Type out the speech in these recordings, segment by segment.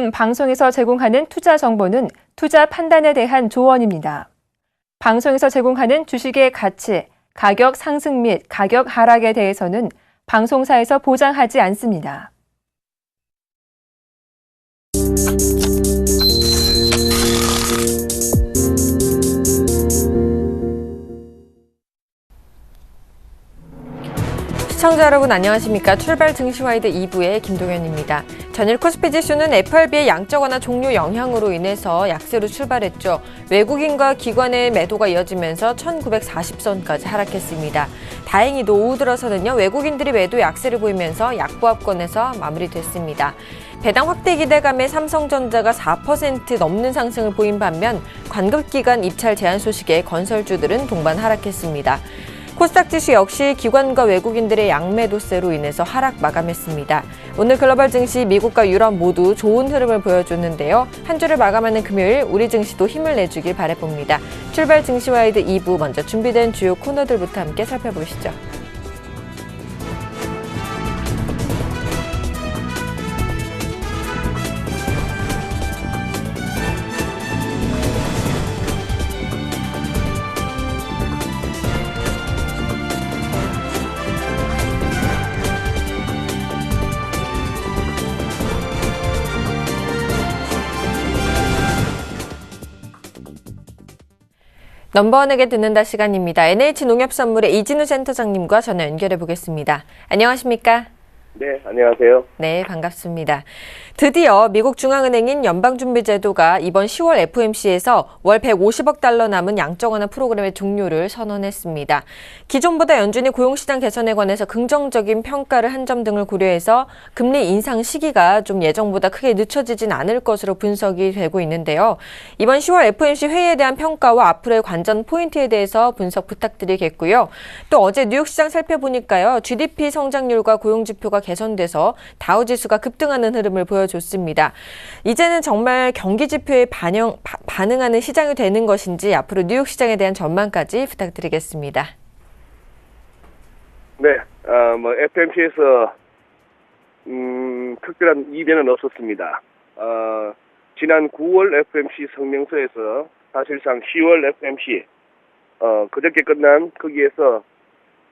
지금 방송에서 제공하는 투자 정보는 투자 판단에 대한 조언입니다. 방송에서 제공하는 주식의 가치, 가격 상승 및 가격 하락에 대해서는 방송사에서 보장하지 않습니다. 시청자 여러분 안녕하십니까. 출발 증시와이드 2부의 김동현입니다. 전일 코스피 지수는 FRB의 양적 완화 종료 영향으로 인해서 약세로 출발했죠. 외국인과 기관의 매도가 이어지면서 1940선까지 하락했습니다. 다행히도 오후 들어서는요, 외국인들이 매도 약세를 보이면서 약보합권에서 마무리됐습니다. 배당 확대 기대감에 삼성전자가 4% 넘는 상승을 보인 반면 관급기관 입찰 제한 소식에 건설주들은 동반 하락했습니다. 코스닥 지수 역시 기관과 외국인들의 양매도세로 인해서 하락 마감했습니다. 오늘 글로벌 증시 미국과 유럽 모두 좋은 흐름을 보여줬는데요. 한 주를 마감하는 금요일 우리 증시도 힘을 내주길 바라봅니다. 출발 증시와이드 2부 먼저 준비된 주요 코너들부터 함께 살펴보시죠. 넘버원에게 듣는다 시간입니다. NH농협선물의 이진우 센터장님과 전화 연결해 보겠습니다. 안녕하십니까? 네, 안녕하세요. 네, 반갑습니다. 드디어 미국 중앙은행인 연방준비제도가 이번 10월 FOMC에서 월 150억 달러 남은 양적 완화 프로그램의 종료를 선언했습니다. 기존보다 연준이 고용시장 개선에 관해서 긍정적인 평가를 한 점 등을 고려해서 금리 인상 시기가 좀 예정보다 크게 늦춰지진 않을 것으로 분석이 되고 있는데요. 이번 10월 FOMC 회의에 대한 평가와 앞으로의 관전 포인트에 대해서 분석 부탁드리겠고요. 또 어제 뉴욕시장 살펴보니까요, GDP 성장률과 고용지표가 개선돼서 다우지수가 급등하는 흐름을 보여줬습니다. 이제는 정말 경기지표에 반응하는 시장이 되는 것인지 앞으로 뉴욕 시장에 대한 전망까지 부탁드리겠습니다. 네, FOMC에서 특별한 이변은 없었습니다. 지난 9월 FOMC 성명서에서 사실상 10월 FOMC 그저께 끝난 거기에서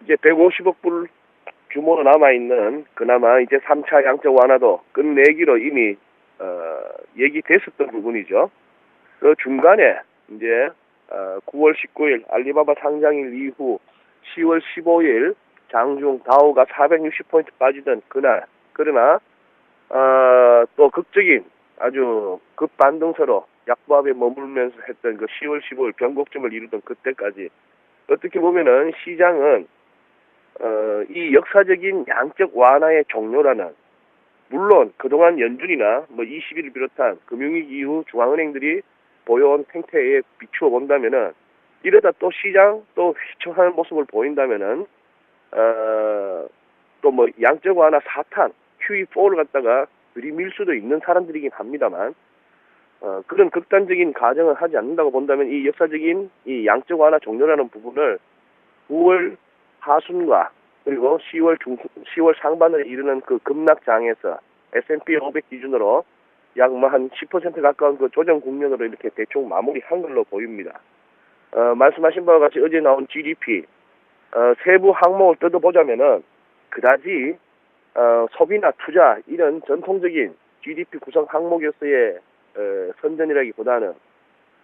이제 150억 불 규모로 남아있는 그나마 이제 3차 양적 완화도 끝내기로 이미 얘기됐었던 부분이죠. 그 중간에 이제 9월 19일 알리바바 상장일 이후 10월 15일 장중 다우가 460포인트 빠지던 그날, 그러나 또 극적인 아주 급반등세로 약보합에 머물면서 했던 그 10월 15일 변곡점을 이루던 그때까지 어떻게 보면은 시장은 이 역사적인 양적 완화의 종료라는, 물론 그동안 연준이나 20일을 비롯한 금융위기 이후 중앙은행들이 보여온 행태에 비추어 본다면은, 이러다 또 시장 또 휘청하는 모습을 보인다면은 또 양적 완화 4탄 QE4를 갖다가 들이밀 수도 있는 사람들이긴 합니다만, 그런 극단적인 가정을 하지 않는다고 본다면 이 역사적인 이 양적 완화 종료라는 부분을 9월 하순과 그리고 10월 상반을 이르는 그 급락장에서 S&P 500 기준으로 약 한 10% 가까운 그 조정 국면으로 이렇게 대충 마무리한 걸로 보입니다. 말씀하신 바와 같이 어제 나온 GDP 세부 항목을 뜯어보자면은 그다지 소비나 투자 이런 전통적인 GDP 구성 항목에서의 선전이라기보다는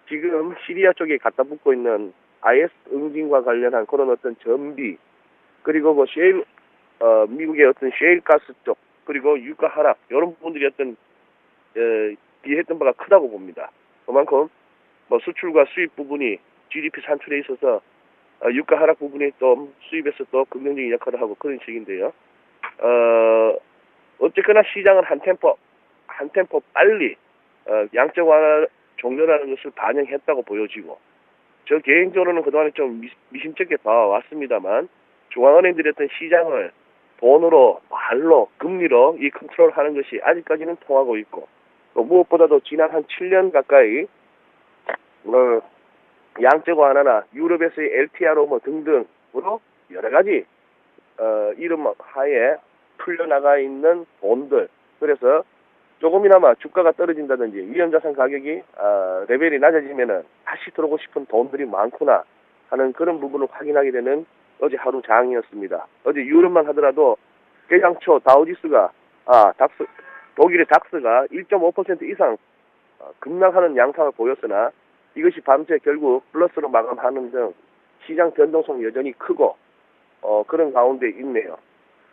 지금 시리아 쪽에 갖다 붙고 있는 IS 응징과 관련한 그런 어떤 전비, 그리고 셰일, 미국의 어떤 셰일 가스 쪽, 그리고 유가 하락, 이런 부분들이 어떤, 비했던 바가 크다고 봅니다. 그만큼, 수출과 수입 부분이 GDP 산출에 있어서, 유가 하락 부분이 또 수입에서 또 긍정적인 역할을 하고 그런 식인데요. 어쨌거나 시장은 한 템포 빨리, 양적 완화 종료라는 것을 반영했다고 보여지고, 저 개인적으로는 그동안에 좀 미심쩍게 봐왔습니다만, 중앙은행들이 어떤 시장을 돈으로, 말로, 금리로 이 컨트롤하는 것이 아직까지는 통하고 있고, 또 무엇보다도 지난 한 7년 가까이 양적 완화나 유럽에서의 LTRO 등등으로 여러 가지 이름 하에 풀려나가 있는 돈들, 그래서 조금이나마 주가가 떨어진다든지 위험자산 가격이 레벨이 낮아지면은 다시 들어오고 싶은 돈들이 많구나 하는 그런 부분을 확인하게 되는 어제 하루 장이었습니다. 어제 유럽만 하더라도 개장 초 다우지수가 독일의 닥스가 1.5% 이상 급락하는 양상을 보였으나 이것이 밤새 결국 플러스로 마감하는 등 시장 변동성 여전히 크고 그런 가운데 있네요.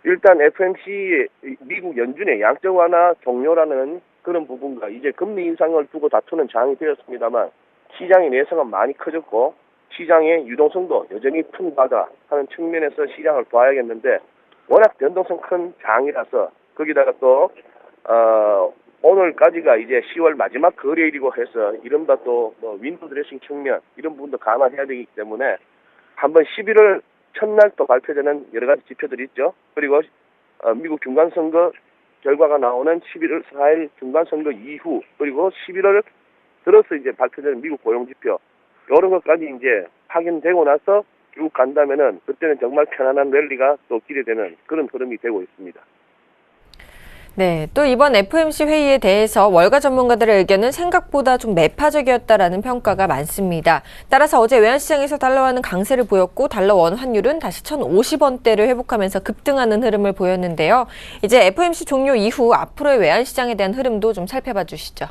일단 FMC 미국 연준의 양적 완화 종료라는 그런 부분과 이제 금리 인상을 두고 다투는 장이 되었습니다만 시장의 내성은 많이 커졌고 시장의 유동성도 여전히 풍부하다 하는 측면에서 시장을 봐야겠는데 워낙 변동성 큰 장이라서 거기다가 또 오늘까지가 이제 10월 마지막 거래일이고 해서 이른바 또 뭐 윈도 드레싱 측면 이런 부분도 감안해야 되기 때문에 한번 11월 첫날 또 발표되는 여러 가지 지표들이 있죠. 그리고 미국 중간선거 결과가 나오는 11월 4일 중간선거 이후 그리고 11월 들어서 이제 발표되는 미국 고용지표 이런 것까지 이제 확인되고 나서 쭉 간다면은 그때는 정말 편안한 랠리가 또 기대되는 그런 흐름이 되고 있습니다. 네, 또 이번 FOMC 회의에 대해서 월가 전문가들의 의견은 생각보다 좀 매파적이었다라는 평가가 많습니다. 따라서 어제 외환시장에서 달러화는 강세를 보였고 달러 원 환율은 다시 1,050원대를 회복하면서 급등하는 흐름을 보였는데요. 이제 FOMC 종료 이후 앞으로의 외환시장에 대한 흐름도 좀 살펴봐 주시죠.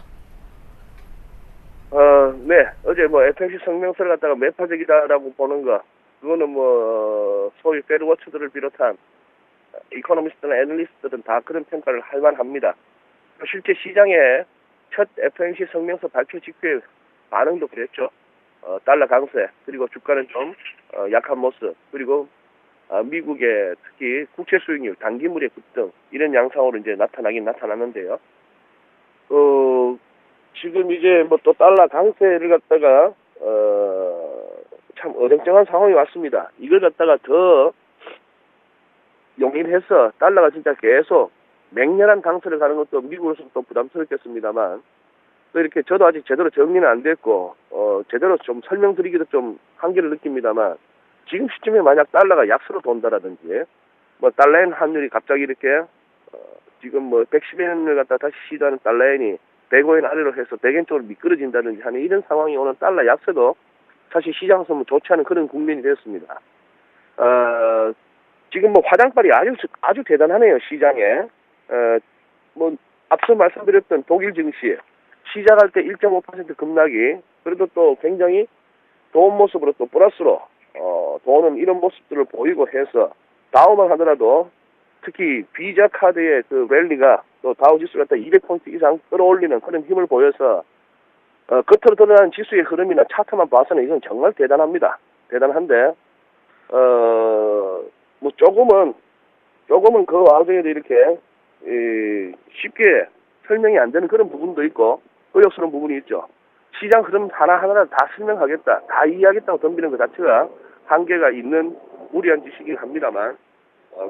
네. 어제 뭐 FMC 성명서를 갖다가 매파적이다라고 보는 거, 그거는 뭐 소위 페드워처들을 비롯한 이코노미스트나 애널리스트들은 다 그런 평가를 할 만합니다. 실제 시장의 첫 FMC 성명서 발표 직후에 반응도 그랬죠. 달러 강세, 그리고 주가는 좀 약한 모습, 그리고 미국의 특히 국채 수익률, 단기물의 급등 이런 양상으로 이제 나타나긴 나타났는데요. 지금 이제 뭐 또 달러 강세를 갖다가 참 어정쩡한 상황이 왔습니다. 이걸 갖다가 더 용인해서 달러가 진짜 계속 맹렬한 강세를 가는 것도 미국으로서는 또 부담스럽겠습니다만 또 이렇게 저도 아직 제대로 정리는 안 됐고 제대로 좀 설명드리기도 좀 한계를 느낍니다만 지금 시점에 만약 달러가 약세로 돈다라든지 뭐 달러엔 환율이 갑자기 이렇게 지금 뭐 110엔을 갖다 다시 시도하는 달러엔이 105엔 아래로 해서 100엔 쪽으로 미끄러진다든지 하는 이런 상황이 오는 달러 약세도 사실 시장에서 뭐 좋지 않은 그런 국면이 되었습니다. 지금 뭐 화장발이 아주 대단하네요, 시장에. 뭐 앞서 말씀드렸던 독일 증시 시작할 때 1.5% 급락이 그래도 또 굉장히 좋은 모습으로 또 플러스로 도는 이런 모습들을 보이고 해서 다우만 하더라도 특히 비자 카드의 그 랠리가 또 다우지수 갖다 200포인트 이상 끌어올리는 그런 힘을 보여서 겉으로 드러나는 지수의 흐름이나 차트만 봐서는 이건 정말 대단합니다. 대단한데 뭐 조금은 그 와중에도 이렇게 쉽게 설명이 안 되는 그런 부분도 있고 의욕스러운 부분이 있죠. 시장 흐름 하나하나를 다 설명하겠다, 다 이해하겠다고 덤비는 것 자체가 한계가 있는 무리한 짓이긴 합니다만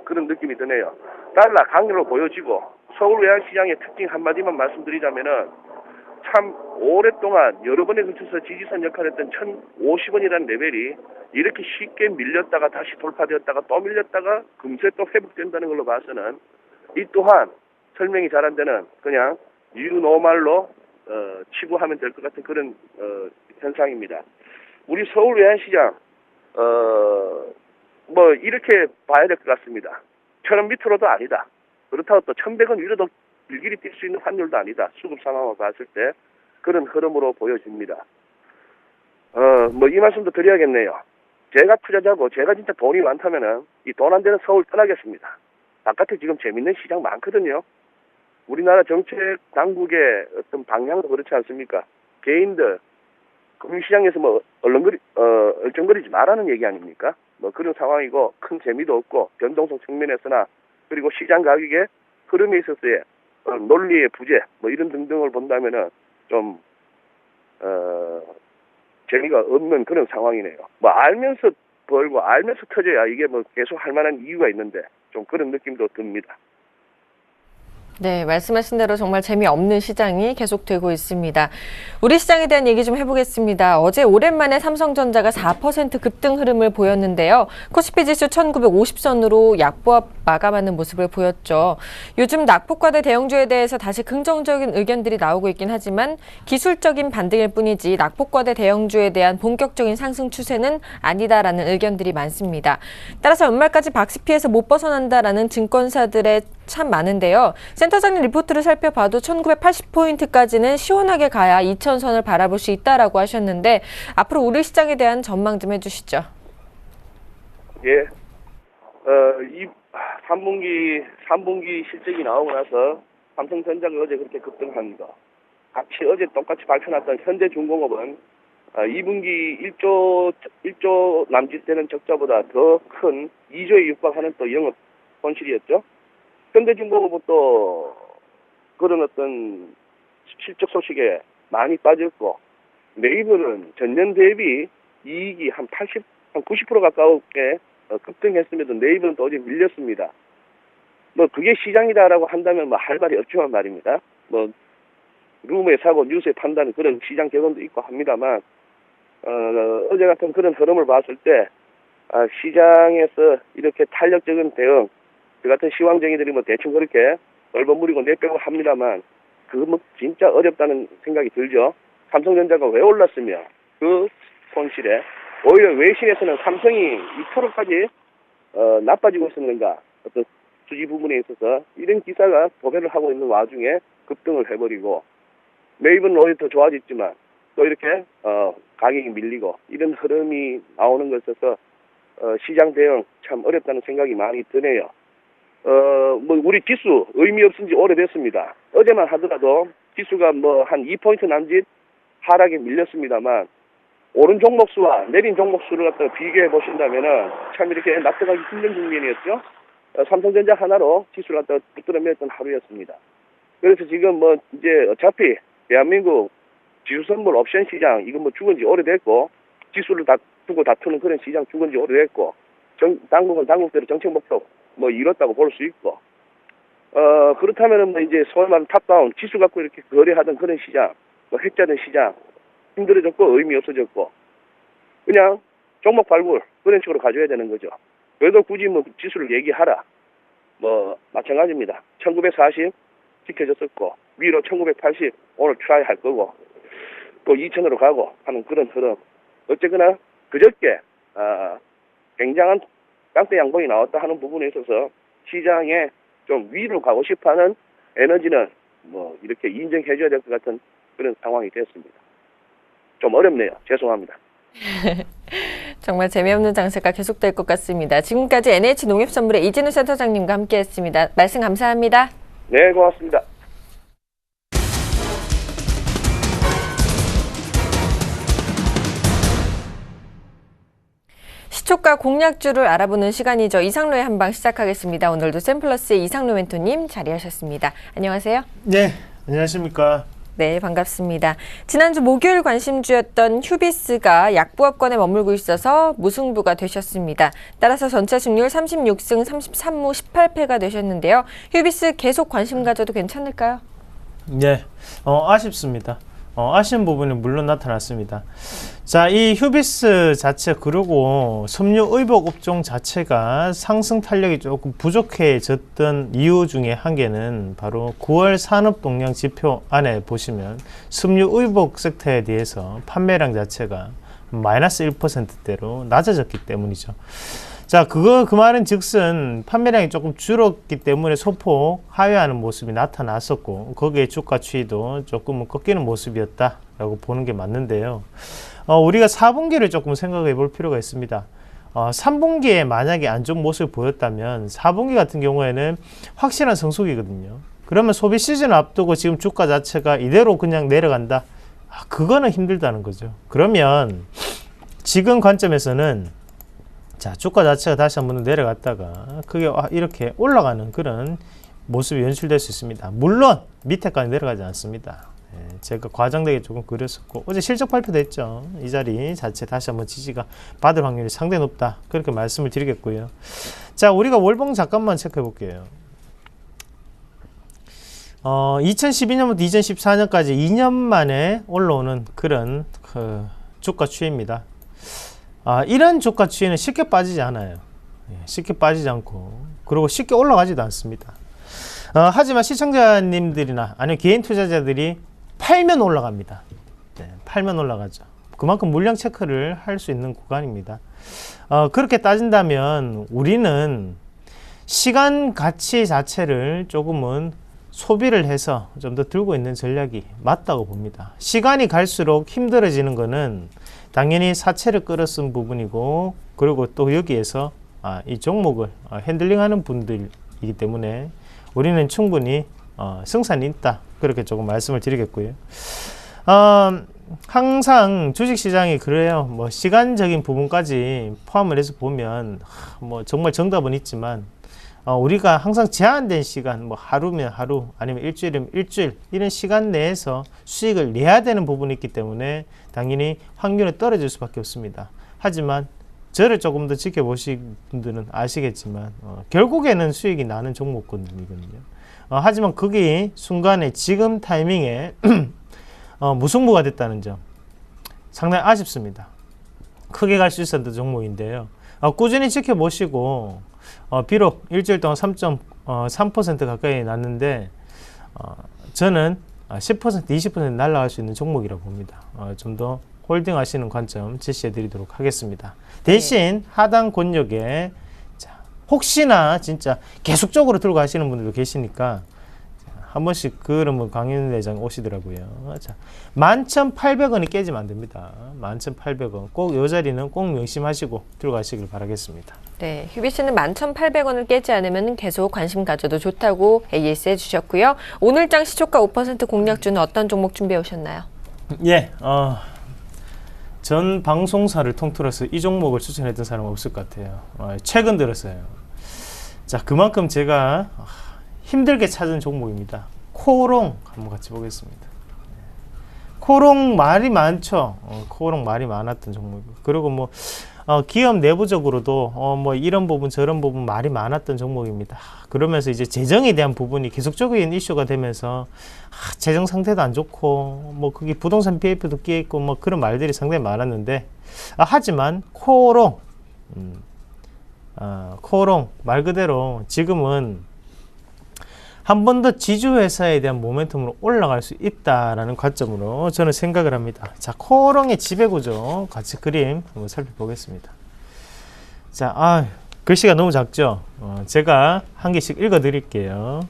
그런 느낌이 드네요. 달러 강렬로 보여지고 서울 외환시장의 특징 한마디만 말씀드리자면은 참 오랫동안 여러 번에 걸쳐서 지지선 역할을 했던 1,050원이라는 레벨이 이렇게 쉽게 밀렸다가 다시 돌파되었다가 또 밀렸다가 금세 또 회복된다는 걸로 봐서는 이 또한 설명이 잘 안 되는 그냥 뉴노멀로 치부하면 될 것 같은 그런 현상입니다. 우리 서울 외환시장 뭐 이렇게 봐야 될 것 같습니다. 1,000원 밑으로도 아니다. 그렇다고 또 1,100원 위로도 일길이 뛸 수 있는 환율도 아니다. 수급 상황을 봤을 때 그런 흐름으로 보여집니다. 뭐 이 말씀도 드려야겠네요. 제가 투자자고 제가 진짜 돈이 많다면은 이 돈 안 되는 서울 떠나겠습니다. 바깥에 지금 재밌는 시장 많거든요. 우리나라 정책 당국의 어떤 방향도 그렇지 않습니까? 개인들 금융시장에서 뭐 얼쩡거리지 말라는 얘기 아닙니까? 뭐 그런 상황이고 큰 재미도 없고 변동성 측면에서나 그리고 시장 가격의 흐름에 있어서의 논리의 부재 뭐 이런 등등을 본다면은 좀 재미가 없는 그런 상황이네요. 뭐 알면서 벌고 알면서 터져야 이게 뭐 계속 할 만한 이유가 있는데 좀 그런 느낌도 듭니다. 네, 말씀하신 대로 정말 재미없는 시장이 계속되고 있습니다. 우리 시장에 대한 얘기 좀 해보겠습니다. 어제 오랜만에 삼성전자가 4% 급등 흐름을 보였는데요. 코스피 지수 1950선으로 약보합 마감하는 모습을 보였죠. 요즘 낙폭과대 대형주에 대해서 다시 긍정적인 의견들이 나오고 있긴 하지만 기술적인 반등일 뿐이지 낙폭과대 대형주에 대한 본격적인 상승 추세는 아니다라는 의견들이 많습니다. 따라서 연말까지 박스 피해서 못 벗어난다라는 증권사들의 참 많은데요. 센터장님 리포트를 살펴봐도 1980포인트까지는 시원하게 가야 2000선을 바라볼 수 있다라고 하셨는데 앞으로 우리 시장에 대한 전망 좀 해주시죠. 예. 이 3분기 실적이 나오고 나서 삼성전자가 어제 그렇게 급등한 거. 같이 어제 똑같이 발표났던 현대중공업은 2분기 1조 남짓 되는 적자보다 더 큰 2조에 육박하는 또 영업 손실이었죠. 현대중공업은 또 그런 어떤 실적 소식에 많이 빠졌고, 네이버는 전년 대비 이익이 한 90% 가까우게 급등했음에도 네이버는 또 어제 밀렸습니다. 뭐 그게 시장이다라고 한다면 뭐 할 말이 없지만 말입니다. 뭐 루머에 사고 뉴스에 판다는 그런 시장 격언도 있고 합니다만, 어제 같은 그런 흐름을 봤을 때 시장에서 이렇게 탄력적인 대응, 그 같은 시황쟁이들이 뭐 대충 그렇게 얼버무리고 내빼고 합니다만, 그거 뭐 진짜 어렵다는 생각이 들죠. 삼성전자가 왜 올랐으며 그 손실에 오히려 외신에서는 삼성이 2%까지 나빠지고 있었는가, 어떤 수지 부분에 있어서 이런 기사가 도배를 하고 있는 와중에 급등을 해버리고, 네이버는 오히려 더 좋아졌지만 또 이렇게 가격이 밀리고 이런 흐름이 나오는 것에서 시장 대응 참 어렵다는 생각이 많이 드네요. 뭐 우리 지수 의미 없은 지 오래됐습니다. 어제만 하더라도 지수가 뭐 한 2포인트 남짓 하락에 밀렸습니다만, 오른 종목 수와 내린 종목 수를 갖다가 비교해 보신다면은 참 이렇게 납득하기 힘든 국면이었죠. 삼성전자 하나로 지수를 갖다가 붙들어맸던 하루였습니다. 그래서 지금 뭐 이제 어차피 대한민국 지수 선물 옵션 시장 이거 뭐 죽은 지 오래됐고, 지수를 다 두고 다투는 그런 시장 죽은 지 오래됐고, 당국은 당국대로 정책 목표 뭐 이뤘다고 볼 수 있고, 그렇다면은 뭐 이제 소위 말하는 탑다운 지수 갖고 이렇게 거래하던 그런 시장, 뭐 핵자던 시장 힘들어졌고 의미 없어졌고, 그냥 종목 발굴 그런 식으로 가져야 되는 거죠. 그래도 굳이 뭐 지수를 얘기하라, 뭐 마찬가지입니다. 1940 지켜졌었고 위로 1980 오늘 트라이 할 거고 또 2000으로 가고 하는 그런 흐름. 어쨌거나 그저께 굉장한 깡패 양봉이 나왔다 하는 부분에 있어서 시장에 좀 위로 가고 싶어하는 에너지는 뭐 이렇게 인정해줘야 될 것 같은 그런 상황이 됐습니다. 좀 어렵네요. 죄송합니다. 정말 재미없는 장세가 계속될 것 같습니다. 지금까지 NH농협선물의 이진우 센터장님과 함께했습니다. 말씀 감사합니다. 네, 고맙습니다. 시초가 공략주를 알아보는 시간이죠. 이상로의 한방 시작하겠습니다. 오늘도 샘플러스의 이상로 멘토님 자리하셨습니다. 안녕하세요. 네, 안녕하십니까. 네, 반갑습니다. 지난주 목요일 관심주였던 휴비스가 약보합권에 머물고 있어서 무승부가 되셨습니다. 따라서 전체 승률 36승 33무 18패가 되셨는데요. 휴비스 계속 관심 가져도 괜찮을까요? 네, 아쉽습니다. 아쉬운 부분이 물론 나타났습니다. 자, 이 휴비스 자체 그리고 섬유 의복 업종 자체가 상승 탄력이 조금 부족해졌던 이유 중에 한 개는 바로 9월 산업동량 지표 안에 보시면 섬유 의복 섹터에 대해서 판매량 자체가 마이너스 1%대로 낮아졌기 때문이죠. 자, 그 말은 즉슨 판매량이 조금 줄었기 때문에 소폭 하회하는 모습이 나타났었고, 거기에 주가 추이도 조금은 꺾이는 모습이었다라고 보는 게 맞는데요. 우리가 4분기를 조금 생각해 볼 필요가 있습니다. 3분기에 만약에 안 좋은 모습을 보였다면 4분기 같은 경우에는 확실한 성숙이거든요. 그러면 소비 시즌을 앞두고 지금 주가 자체가 이대로 그냥 내려간다? 그거는 힘들다는 거죠. 그러면 지금 관점에서는 자, 주가 자체가 다시 한번 내려갔다가 그게 이렇게 올라가는 그런 모습이 연출될 수 있습니다. 물론 밑에까지 내려가지 않습니다. 제가 과장되게 조금 그렸었고, 어제 실적 발표됐죠. 이 자리 자체 다시 한번 지지가 받을 확률이 상당히 높다, 그렇게 말씀을 드리겠고요. 자, 우리가 월봉 잠깐만 체크해 볼게요. 2012년부터 2014년까지 2년 만에 올라오는 그런 그 주가 추이입니다. 이런 주가 추이는 쉽게 빠지지 않아요. 쉽게 빠지지 않고, 그리고 쉽게 올라가지도 않습니다. 하지만 시청자님들이나 아니면 개인 투자자들이 팔면 올라갑니다. 팔면 올라가죠. 그만큼 물량 체크를 할 수 있는 구간입니다. 그렇게 따진다면 우리는 시간 가치 자체를 조금은 소비를 해서 좀 더 들고 있는 전략이 맞다고 봅니다. 시간이 갈수록 힘들어지는 것은 당연히 사채를 끌어쓴 부분이고, 그리고 또 여기에서 이 종목을 핸들링하는 분들이기 때문에 우리는 충분히 승산이 있다, 그렇게 조금 말씀을 드리겠고요. 항상 주식시장이 그래요. 뭐 시간적인 부분까지 포함을 해서 보면 뭐 정말 정답은 있지만, 우리가 항상 제한된 시간, 뭐 하루면 하루, 아니면 일주일이면 일주일, 이런 시간 내에서 수익을 내야 되는 부분이 있기 때문에 당연히 확률은 떨어질 수밖에 없습니다. 하지만 저를 조금 더 지켜보신 분들은 아시겠지만 결국에는 수익이 나는 종목군이거든요. 하지만 그게 순간에 지금 타이밍에 무승부가 됐다는 점 상당히 아쉽습니다. 크게 갈 수 있었던 종목인데요. 꾸준히 지켜보시고 비록 일주일 동안 3.3% 가까이 났는데 저는 10%, 20% 날아갈 수 있는 종목이라고 봅니다. 좀 더 홀딩 하시는 관점 제시해 드리도록 하겠습니다. 대신 하단 권역에 혹시나 진짜 계속적으로 들고 가시는 분들도 계시니까 한 번씩 그러면 강윤 회장 오시더라고요. 자, 11,800원이 깨지면 안 됩니다. 11,800원. 꼭 이 자리는 꼭 명심하시고 들고 가시길 바라겠습니다. 네, 휴비씨는 11,800원을 깨지 않으면 계속 관심 가져도 좋다고 AS 해주셨고요. 오늘장 시초가 5% 공략주는 어떤 종목 준비해 오셨나요? 예, 전 방송사를 통틀어서 이 종목을 추천했던 사람은 없을 것 같아요. 최근 들었어요. 자, 그만큼 제가 힘들게 찾은 종목입니다. 코오롱 한번 같이 보겠습니다. 코오롱 말이 많죠. 코오롱 말이 많았던 종목이고, 그리고 뭐 기업 내부적으로도 뭐 이런 부분 저런 부분 말이 많았던 종목입니다. 그러면서 이제 재정에 대한 부분이 계속적인 이슈가 되면서 재정 상태도 안 좋고 뭐 그게 부동산 PF도 끼어 있고 뭐 그런 말들이 상당히 많았는데, 하지만 코오롱 코오롱 말 그대로 지금은 한 번 더 지주회사에 대한 모멘텀으로 올라갈 수 있다라는 관점으로 저는 생각을 합니다. 자, 코오롱의 지배구조 같이 그림 한번 살펴보겠습니다. 자, 글씨가 너무 작죠? 제가 한 개씩 읽어 드릴게요.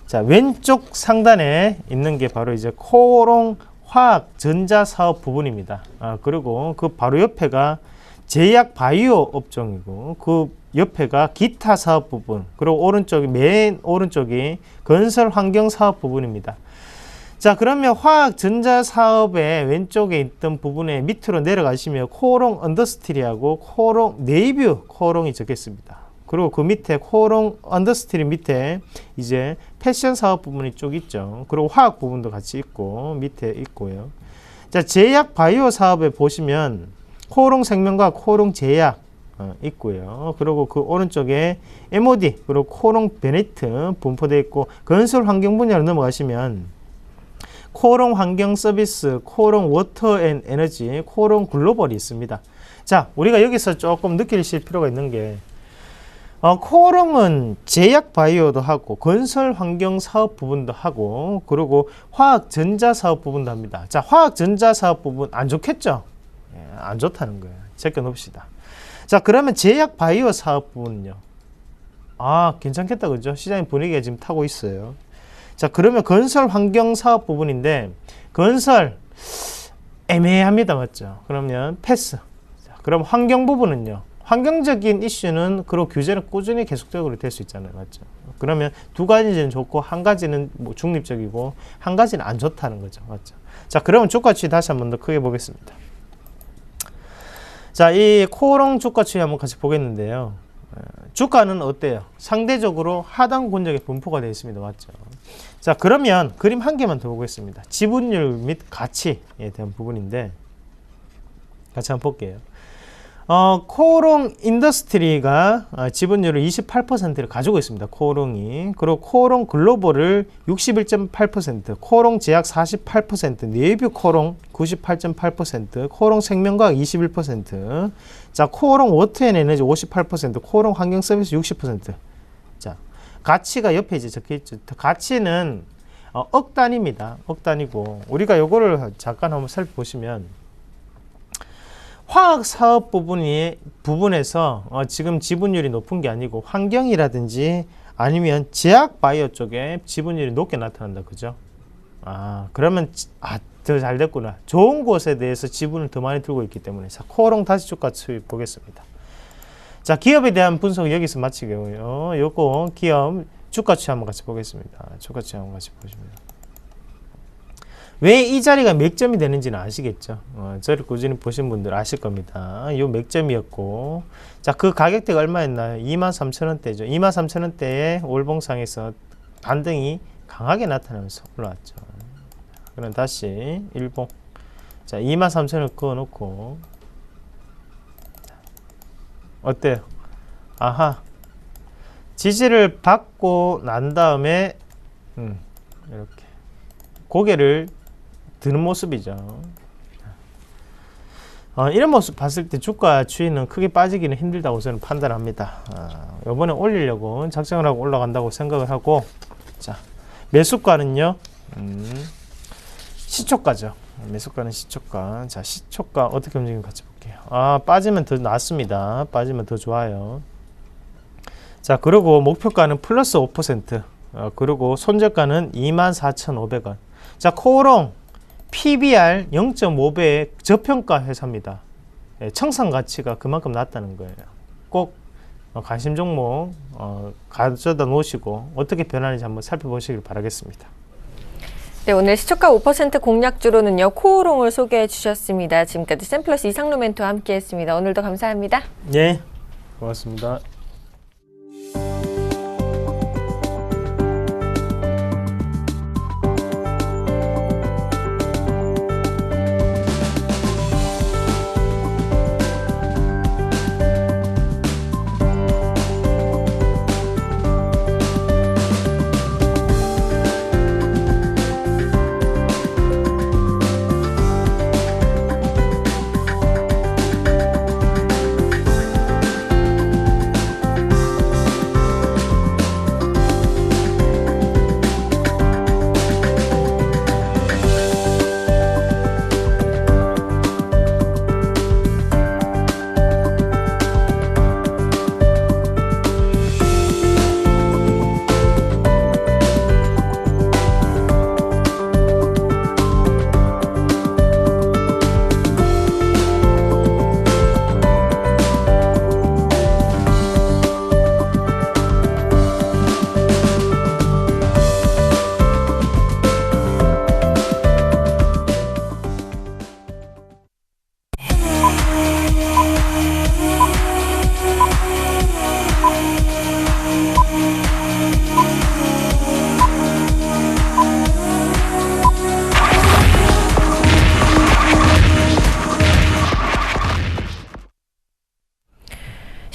자, 왼쪽 상단에 있는 게 바로 이제 코오롱 화학 전자 사업 부분입니다. 그리고 그 바로 옆에가 제약 바이오 업종이고, 그 옆에가 기타 사업 부분, 그리고 오른쪽이 맨 오른쪽이 건설 환경 사업 부분입니다. 자, 그러면 화학 전자 사업의 왼쪽에 있던 부분에 밑으로 내려가시면 코오롱 언더스트리하고 코오롱 네이뷰 코오롱이 적혀 있습니다. 그리고 그 밑에 코오롱 언더스트리 밑에 이제 패션 사업 부분이 쭉 있죠. 그리고 화학 부분도 같이 있고 밑에 있고요. 자, 제약 바이오 사업에 보시면 코오롱 생명과 코오롱 제약 있고요. 그리고 그 오른쪽에 MOD 그리고 코오롱 베네트 분포되어 있고, 건설 환경 분야로 넘어가시면 코오롱 환경 서비스, 코오롱 워터 앤 에너지, 코오롱 글로벌이 있습니다. 자, 우리가 여기서 조금 느끼실 필요가 있는 게 코오롱은 제약 바이오도 하고 건설 환경 사업 부분도 하고, 그리고 화학 전자 사업 부분도 합니다. 자, 화학 전자 사업 부분 안 좋겠죠? 안 좋다는 거예요. 제껴 놓읍시다. 자, 그러면 제약 바이오 사업 부분은요. 괜찮겠다, 그죠? 시장의 분위기가 지금 타고 있어요. 자, 그러면 건설 환경 사업 부분인데, 건설 애매합니다, 맞죠? 그러면 패스. 자, 그럼 환경 부분은요. 환경적인 이슈는 그리고 규제는 꾸준히 계속적으로 될 수 있잖아요, 맞죠? 그러면 두 가지는 좋고 한 가지는 뭐 중립적이고 한 가지는 안 좋다는 거죠, 맞죠? 자, 그러면 주가 추이 다시 한번 더 크게 보겠습니다. 자, 이 코오롱 주가 추이 한번 같이 보겠는데요. 주가는 어때요? 상대적으로 하단 권역에 분포가 되어 있습니다. 맞죠? 자, 그러면 그림 한 개만 더 보겠습니다. 지분율 및 가치에 대한 부분인데 같이 한번 볼게요. 코오롱 인더스트리가 지분율을 28%를 가지고 있습니다. 코오롱이. 그리고 코오롱 글로벌을 61.8%, 코오롱 제약 48%, 네이비 코오롱 98.8%, 코오롱 생명과학 21%, 자, 코오롱 워터앤에너지 58%, 코오롱 환경서비스 60%. 자, 가치가 옆에 이제 적혀 있죠. 가치는 억 단위입니다. 억 단위고, 우리가 요거를 잠깐 한번 살펴보시면, 화학 사업 부분에서 지금 지분율이 높은 게 아니고 환경이라든지 아니면 제약 바이오 쪽에 지분율이 높게 나타난다. 그죠? 그러면 더 잘 됐구나. 좋은 곳에 대해서 지분을 더 많이 들고 있기 때문에. 자, 코오롱 다시 주가 수익 보겠습니다. 자, 기업에 대한 분석 여기서 마치고요. 요거 기업 주가 추이 한번 같이 보겠습니다. 주가 추이 한번 같이 보십니다. 왜 이 자리가 맥점이 되는지는 아시겠죠? 저를 꾸준히 보신 분들 아실 겁니다. 요 맥점이었고, 자, 그 가격대가 얼마였나요? 23,000원대죠. 23,000원대에 올봉상에서 반등이 강하게 나타나면서 올라왔죠. 그럼 다시 일봉. 자, 23,000원 그어놓고, 어때요? 아하. 지지를 받고 난 다음에, 이렇게 고개를 드는 모습이죠. 이런 모습 봤을 때 주가 추이는 크게 빠지기는 힘들다고 저는 판단합니다. 이번에 올리려고 작정을 하고 올라간다고 생각을 하고, 자, 매수가는요, 시초가죠. 매수가는 시초가. 자, 시초가 어떻게 움직이는지 같이 볼게요. 빠지면 더 낫습니다. 빠지면 더 좋아요. 자, 그리고 목표가는 플러스 5%, 그리고 손절가는 24,500원. 자, 코오롱 PBR 0.5배의 저평가 회사입니다. 청산 가치가 그만큼 낮다는 거예요. 꼭 관심 종목 가져다 놓으시고 어떻게 변하는지 한번 살펴보시길 바라겠습니다. 네, 오늘 시초가 5% 공략주로는요, 코오롱을 소개해 주셨습니다. 지금까지 샘플러스 이상로 멘토와 함께했습니다. 오늘도 감사합니다. 네, 고맙습니다.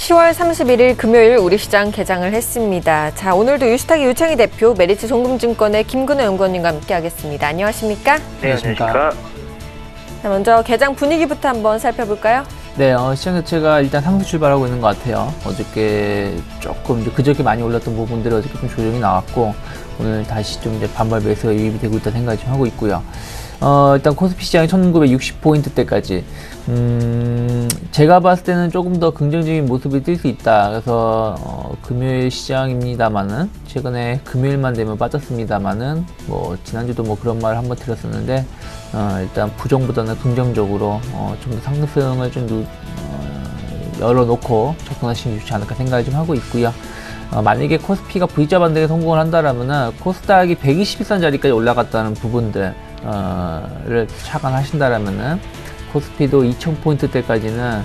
(10월 31일) 금요일 우리 시장 개장을 했습니다. 자, 오늘도 유스탁의 유창희 대표, 메리츠 송금증권의 김근호 연구원님과 함께하겠습니다. 안녕하십니까? 네, 안녕하십니까? 자, 먼저 개장 분위기부터 한번 살펴볼까요? 네, 시장 자체가 일단 상승 출발하고 있는 것 같아요. 어저께 조금 그저께 많이 올랐던 부분들이 어저께 좀 조정이 나왔고, 오늘 다시 좀 이제 반발 매수가 유입이 되고 있다 생각이 좀 하고 있고요. 일단 코스피 시장이 1960포인트대까지 제가 봤을 때는 조금 더 긍정적인 모습이 뜰 수 있다. 그래서 금요일 시장입니다만은, 최근에 금요일만 되면 빠졌습니다만은, 뭐 지난주도 뭐 그런 말을 한번 드렸었는데, 일단 부정보다는 긍정적으로 좀 더 상승을 좀 열어놓고 접근하시는 게 좋지 않을까 생각을 좀 하고 있고요. 만약에 코스피가 V자 반등에 성공을 한다라면은 코스닥이 120일선 자리까지 올라갔다는 부분들 를 착안하신다라면은 코스피도 2000포인트대까지는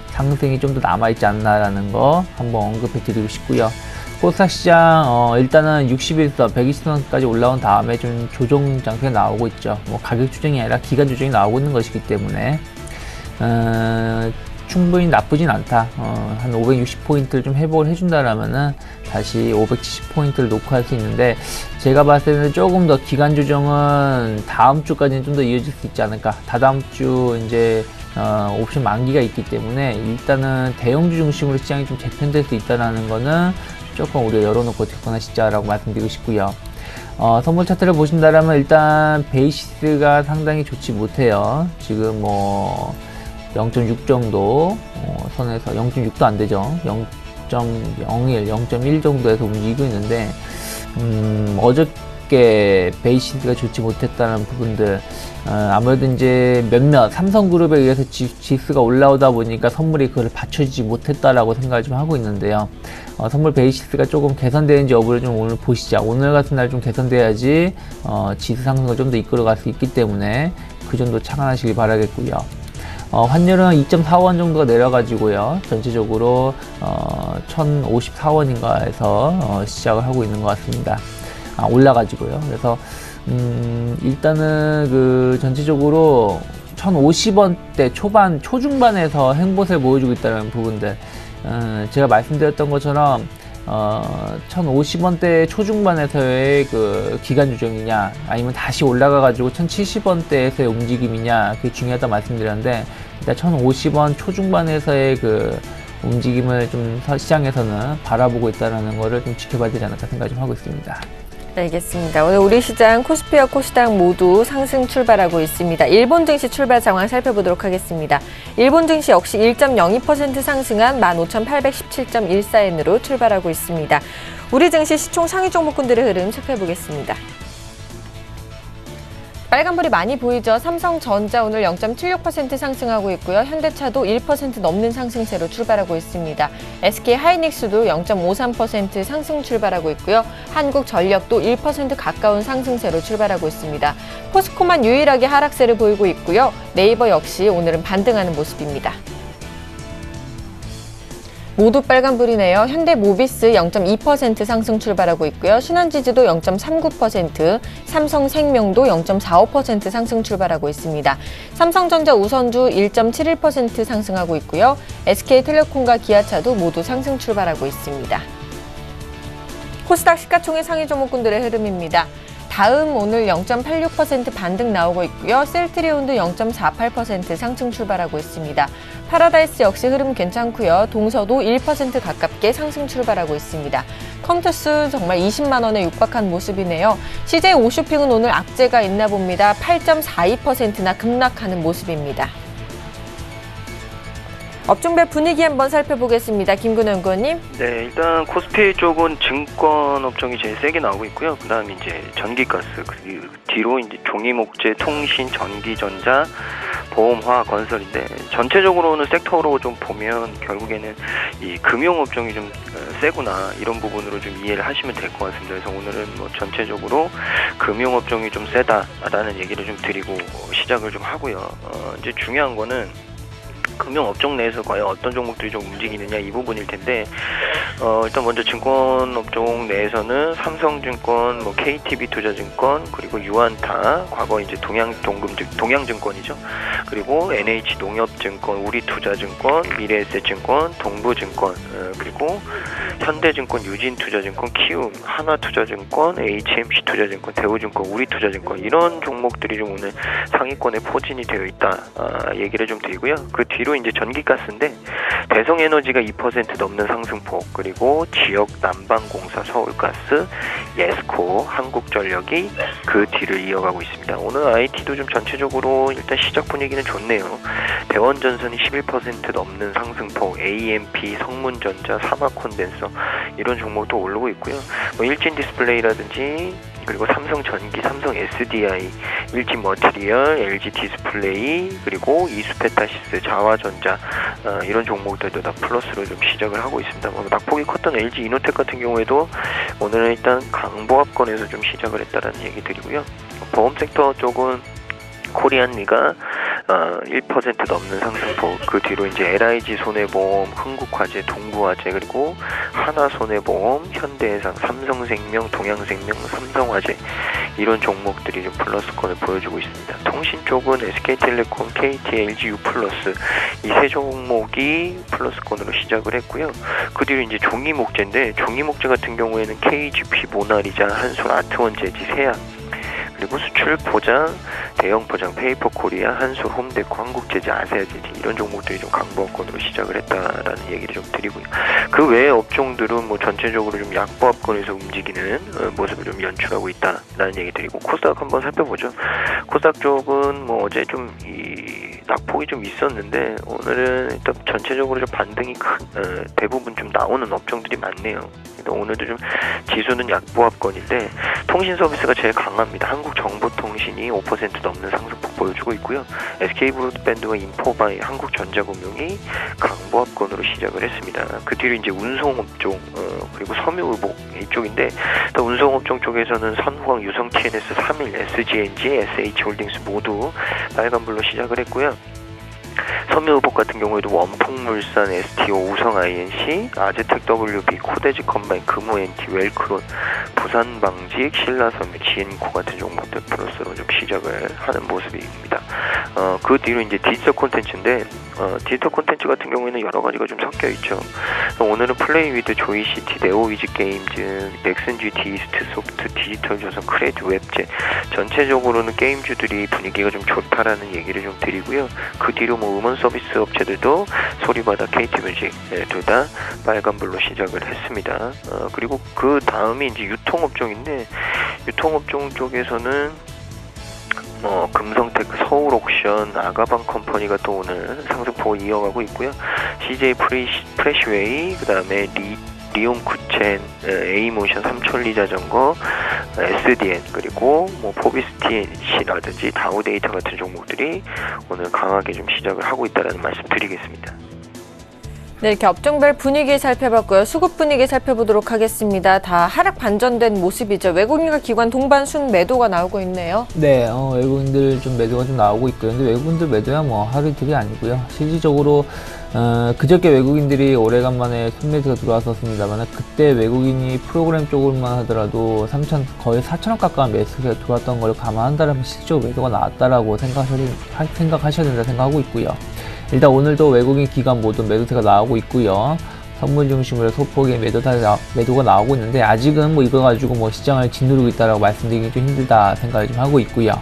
상승이 좀 더 남아있지 않나라는 거 한번 언급해 드리고 싶고요. 코스닥 시장 일단은 61선, 120선까지 올라온 다음에 좀 조정 장세가 나오고 있죠. 뭐 가격 조정이 아니라 기간 조정이 나오고 있는 것이기 때문에 충분히 나쁘진 않다. 한 560포인트를 좀 회복을 해준다라면은 다시 570포인트를 놓고 할 수 있는데, 제가 봤을 때는 조금 더 기간 조정은 다음 주까지는 좀 더 이어질 수 있지 않을까. 다다음 주 이제 옵션 만기가 있기 때문에 일단은 대형주 중심으로 시장이 좀 재편될 수 있다는 거는 조금 우리가 열어놓고 접근하시자라고 말씀드리고 싶고요. 선물 차트를 보신다면 일단 베이시스가 상당히 좋지 못해요. 지금 뭐 0.6 정도 선에서 0.6도 안 되죠. 0.01, 0.1 정도에서 움직이고 있는데 어저께 베이시스가 좋지 못했다는 부분들, 아무래도 이제 몇몇 삼성그룹에 의해서 지수가 올라오다 보니까 선물이 그걸 받쳐주지 못했다라고 생각을 좀 하고 있는데요. 선물 베이시스가 조금 개선되는지 여부를 좀 오늘 보시자. 오늘 같은 날 좀 개선돼야지 지수 상승을 좀 더 이끌어갈 수 있기 때문에 그 정도 착안하시길 바라겠고요. 환율은 2.4원 정도가 내려가지고요. 전체적으로 1054원인가 해서 시작을 하고 있는 것 같습니다. 올라가지고요. 그래서 일단은 그 전체적으로 1050원대 초중반에서 행보세를 보여주고 있다는 부분들, 제가 말씀드렸던 것처럼 1050원대 초중반에서의 그 기간 조정이냐, 아니면 다시 올라가 가지고 1070원대에서의 움직임이냐, 그게 중요하다 말씀드렸는데, 일단 1050원 초중반에서의 그 움직임을 좀 시장에서는 바라보고 있다는 거를 좀 지켜봐야 되지 않을까 생각 좀 하고 있습니다. 알겠습니다. 오늘 우리 시장 코스피와 코스닥 모두 상승 출발하고 있습니다. 일본 증시 출발 상황 살펴보도록 하겠습니다. 일본 증시 역시 1.02% 상승한 15,817.14엔으로 출발하고 있습니다. 우리 증시 시총 상위 종목군들의 흐름 살펴보겠습니다. 빨간불이 많이 보이죠. 삼성전자 오늘 0.76% 상승하고 있고요. 현대차도 1% 넘는 상승세로 출발하고 있습니다. SK하이닉스도 0.53% 상승 출발하고 있고요. 한국전력도 1% 가까운 상승세로 출발하고 있습니다. 포스코만 유일하게 하락세를 보이고 있고요. 네이버 역시 오늘은 반등하는 모습입니다. 모두 빨간불이네요. 현대모비스 0.2% 상승 출발하고 있고요. 신한지주도 0.39%, 삼성생명도 0.45% 상승 출발하고 있습니다. 삼성전자 우선주 1.71% 상승하고 있고요. SK텔레콤과 기아차도 모두 상승 출발하고 있습니다. 코스닥 시가총액 상위 종목군들의 흐름입니다. 다음 오늘 0.86% 반등 나오고 있고요. 셀트리온도 0.48% 상승 출발하고 있습니다. 파라다이스 역시 흐름 괜찮고요. 동서도 1% 가깝게 상승 출발하고 있습니다. 컴투스 정말 20만 원에 육박한 모습이네요. CJ 오쇼핑은 오늘 악재가 있나 봅니다. 8.42%나 급락하는 모습입니다. 업종별 분위기 한번 살펴보겠습니다. 김근원 의원님. 네, 일단 코스피 쪽은 증권 업종이 제일 세게 나오고 있고요. 그다음에 이제 전기가스, 그 뒤로 이제 종이목재, 통신, 전기전자, 보험화, 건설인데, 전체적으로는 섹터로 좀 보면 결국에는 이 금융 업종이 좀 세구나, 이런 부분으로 좀 이해를 하시면 될 것 같습니다. 그래서 오늘은 뭐 전체적으로 금융 업종이 좀 세다라는 얘기를 좀 드리고 시작을 좀 하고요. 이제 중요한 거는 금융업종 내에서 과연 어떤 종목들이 좀 움직이느냐, 이 부분일 텐데, 일단 먼저 증권업종 내에서는 삼성증권, 뭐 KTB투자증권, 그리고 유안타, 과거 이제 동양증권이죠. 그리고 NH농협증권, 우리투자증권, 미래에셋증권, 동부증권, 그리고 현대증권, 유진투자증권, 키움, 하나투자증권, HMC투자증권, 대우증권, 우리투자증권, 이런 종목들이 좀 오늘 상위권에 포진이 되어 있다, 얘기를 좀 드리고요. 그 뒤로 이제 전기가스인데, 대성에너지가 2% 넘는 상승폭, 그리고 지역 난방공사, 서울가스, 예스코, 한국전력이 그 뒤를 이어가고 있습니다. 오늘 IT도 좀 전체적으로 일단 시작 분위기는 좋네요. 대원전선이 11% 넘는 상승폭, AMP, 성문전자, 사마콘덴서, 이런 종목도 오르고 있고요. 뭐 일진디스플레이라든지, 그리고 삼성전기, 삼성 SDI, 일진머티리얼, LG 디스플레이, 그리고 이수페타시스, 자화전자, 이런 종목들도 다 플러스로 좀 시작을 하고 있습니다. 낙폭이 컸던 LG 이노텍 같은 경우에도 오늘은 일단 강보합권에서 좀 시작을 했다라는 얘기 드리고요. 보험 섹터 쪽은 코리안리가 1% 넘는 상승폭, 그 뒤로 이제 LIG 손해보험, 흥국화재, 동부화재, 그리고 하나손해보험, 현대해상, 삼성생명, 동양생명, 삼성화재, 이런 종목들이 좀 플러스권을 보여주고 있습니다. 통신 쪽은 SK텔레콤, KT, LG U+, 이 세 종목이 플러스권으로 시작을 했고요. 그 뒤로 이제 종이목재인데 종이목재 같은 경우에는 KGP, 모나리자, 한솔, 아트원, 제지, 세아 그리고 수출 포장, 대형 포장, 페이퍼 코리아, 한솔, 홈데코, 한국제지, 아세아제지 이런 종목들이 좀 강보합권으로 시작을 했다라는 얘기를 좀 드리고요. 그 외의 업종들은 뭐 전체적으로 좀 약보합권에서 움직이는 모습을 좀 연출하고 있다라는 얘기 드리고 코스닥 한번 살펴보죠. 코스닥 쪽은 뭐 어제 좀 이 낙폭이 좀 있었는데 오늘은 일단 전체적으로 좀 반등이 대부분 좀 나오는 업종들이 많네요. 오늘도 좀 지수는 약보합권인데 통신 서비스가 제일 강합니다. 한국정보통신이 5% 넘는 상승폭 보여주고 있고요. SK브로드밴드와 인포바이, 한국전자금융이 강보합권으로 시작을 했습니다. 그 뒤로 이제 운송업종 그리고 섬유의복 이쪽인데 또 운송업종 쪽에서는 선후광, 유성 TNS, 3일, SGNG, SH홀딩스 모두 빨간불로 시작을 했고요. 섬유의복 같은 경우에도 원폭물산, STO, 우성 INC, 아제텍 WB, 코데지 컴바인, 금호 NT, 웰크론, 부산방직, 신라섬유, 지엔코 같은 종목들 플러스로 좀 시작을 하는 모습입니다. 그 뒤로 이제 디지털 콘텐츠인데 디지털 콘텐츠 같은 경우에는 여러 가지가 좀 섞여 있죠. 오늘은 플레이 위드 조이시티, 네오위즈 게임즈, 넥슨 GT, 이스트 소프트, 디지털 조선, 크레드 웹제 전체적으로는 게임주들이 분위기가 좀 좋다라는 얘기를 좀 드리고요. 그 뒤로 뭐 음원 서비스 업체들도 소리바다, KT뮤직 둘 다 빨간불로 시작을 했습니다. 그리고 그 다음이 이제 유통업종인데 유통업종 쪽에서는 금성테크, 서울옥션, 아가방 컴퍼니가 또 오늘 상승폭을 이어가고 있고요. CJ 프레시웨이, 그 다음에 리온 쿠첸, A모션, 삼천리 자전거, SDN 그리고 뭐 포비스티시라든지 다우데이터 같은 종목들이 오늘 강하게 좀 시작을 하고 있다는 말씀 드리겠습니다. 네, 이렇게 업종별 분위기 살펴봤고요. 수급 분위기 살펴보도록 하겠습니다. 다 하락 반전된 모습이죠. 외국인과 기관 동반 순 매도가 나오고 있네요. 네, 외국인들 좀 매도가 좀 나오고 있고요. 근데 외국인들 매도야 뭐 하루 이틀이 아니고요. 실질적으로 그저께 외국인들이 오래간만에 순매수가 들어왔었습니다만 그때 외국인이 프로그램 쪽으로만 하더라도 거의 4,000원 가까운 매수가 들어왔던 걸 감안한다면 실질적으로 매도가 나왔다라고 생각하셔야 된다 생각하고 있고요. 일단 오늘도 외국인 기관 모두 매도세가 나오고 있고요. 선물 중심으로 소폭의 매도가 나오고 있는데 아직은 뭐 이거 가지고 뭐 시장을 짓누르고 있다라고 말씀드리기 좀 힘들다 생각을 좀 하고 있고요.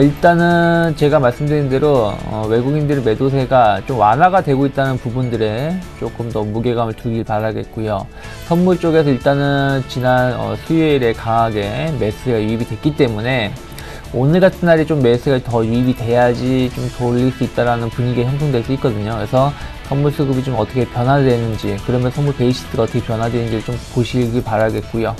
일단은 제가 말씀드린 대로 외국인들의 매도세가 좀 완화가 되고 있다는 부분들에 조금 더 무게감을 두길 바라겠고요. 선물 쪽에서 일단은 지난 수요일에 강하게 매수가 유입이 됐기 때문에 오늘 같은 날에 좀 매수가 더 유입이 돼야지 좀 돌릴 수 있다라는 분위기가 형성될 수 있거든요. 그래서 선물 수급이 좀 어떻게 변화되는지, 그러면 선물 베이시스가 어떻게 변화되는지를 좀 보시길 바라겠고요.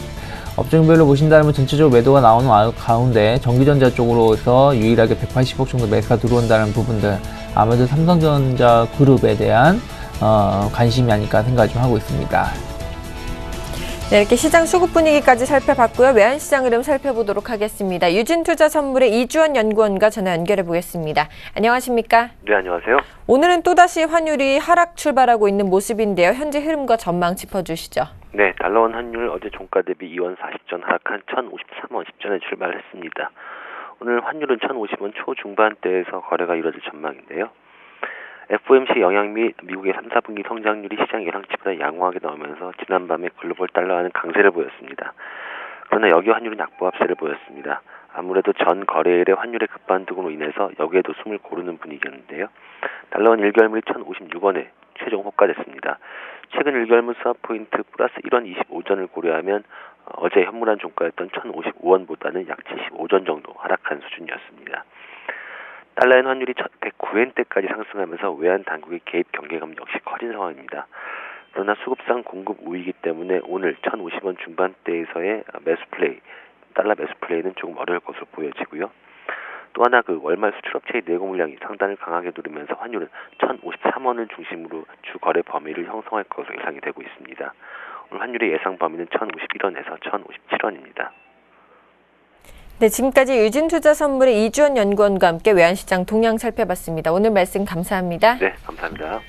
업종별로 보신다면 전체적으로 매도가 나오는 가운데 전기전자 쪽으로서 유일하게 180억 정도 매수가 들어온다는 부분들, 아무래도 삼성전자 그룹에 대한 관심이 아닐까 생각을 좀 하고 있습니다. 네, 이렇게 시장 수급 분위기까지 살펴봤고요. 외환시장 흐름 살펴보도록 하겠습니다. 유진투자선물의 이주원 연구원과 전화 연결해 보겠습니다. 안녕하십니까? 네, 안녕하세요. 오늘은 또다시 환율이 하락 출발하고 있는 모습인데요. 현재 흐름과 전망 짚어주시죠. 네, 달러원 환율 어제 종가 대비 2원 40전 하락한 1,053원 10전에 출발했습니다. 오늘 환율은 1,050원 초중반대에서 거래가 이뤄질 전망인데요. FOMC 영향 및 미국의 3, 4분기 성장률이 시장 예상치보다 양호하게 나오면서 지난밤에 글로벌 달러화는 강세를 보였습니다. 그러나 여기 환율은 약보합세를 보였습니다. 아무래도 전 거래일의 환율의 급반등으로 인해서 여기에도 숨을 고르는 분위기였는데요. 달러원 1개월물이 1,056원에 최종 호가됐습니다. 최근 1개월물 스왑포인트 플러스 1원 25전을 고려하면 어제 현물한 종가였던 1,055원보다는 약 75전 정도 하락한 수준이었습니다. 달러엔 환율이 109엔대까지 상승하면서 외환 당국의 개입 경계감 역시 커진 상황입니다. 그러나 수급상 공급 우위이기 때문에 오늘 1,050원 중반대에서의 달러 매수 플레이는 조금 어려울 것으로 보여지고요. 또 하나 월말 수출업체의 내고 물량이 상단을 강하게 누르면서 환율은 1,053원을 중심으로 주 거래 범위를 형성할 것으로 예상이 되고 있습니다. 오늘 환율의 예상 범위는 1,051원에서 1,057원입니다. 네, 지금까지 유진투자선물의 이주원 연구원과 함께 외환시장 동향 살펴봤습니다. 오늘 말씀 감사합니다. 네, 감사합니다.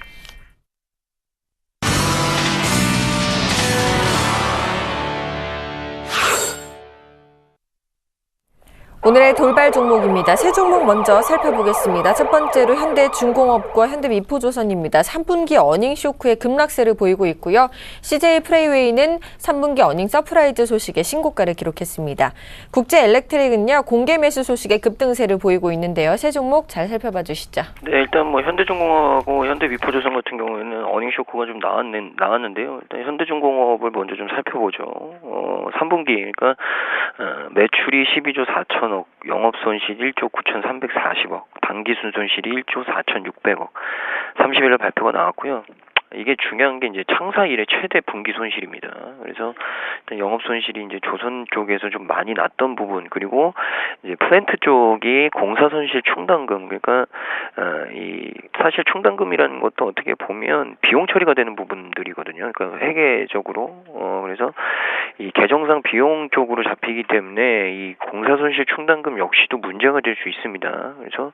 오늘의 돌발 종목입니다. 세 종목 먼저 살펴보겠습니다. 첫 번째로 현대중공업과 현대미포조선입니다. 3분기 어닝 쇼크의 급락세를 보이고 있고요. CJ 프레이웨이는 3분기 어닝 서프라이즈 소식에 신고가를 기록했습니다. 국제엘렉트릭은요, 공개 매수 소식에 급등세를 보이고 있는데요. 세 종목 잘 살펴봐 주시죠. 네, 일단 뭐 현대중공업하고 현대미포조선 같은 경우에는 어닝 쇼크가 좀 나왔는데요. 일단 현대중공업을 먼저 좀 살펴보죠. 3분기 그러니까 매출이 12조 4천억, 영업손실 1조 9,340억, 당기순손실이 1조 4,600억, 30일날 발표가 나왔고요. 이게 중요한 게 이제 창사 이래 최대 분기 손실입니다. 그래서 일단 영업 손실이 이제 조선 쪽에서 좀 많이 났던 부분, 그리고 이제 플랜트 쪽이 공사 손실 충당금, 그러니까 이 사실 충당금이라는 것도 어떻게 보면 비용 처리가 되는 부분들이거든요. 그러니까 회계적으로 그래서 이 계정상 비용 쪽으로 잡히기 때문에 이 공사 손실 충당금 역시도 문제가 될 수 있습니다. 그래서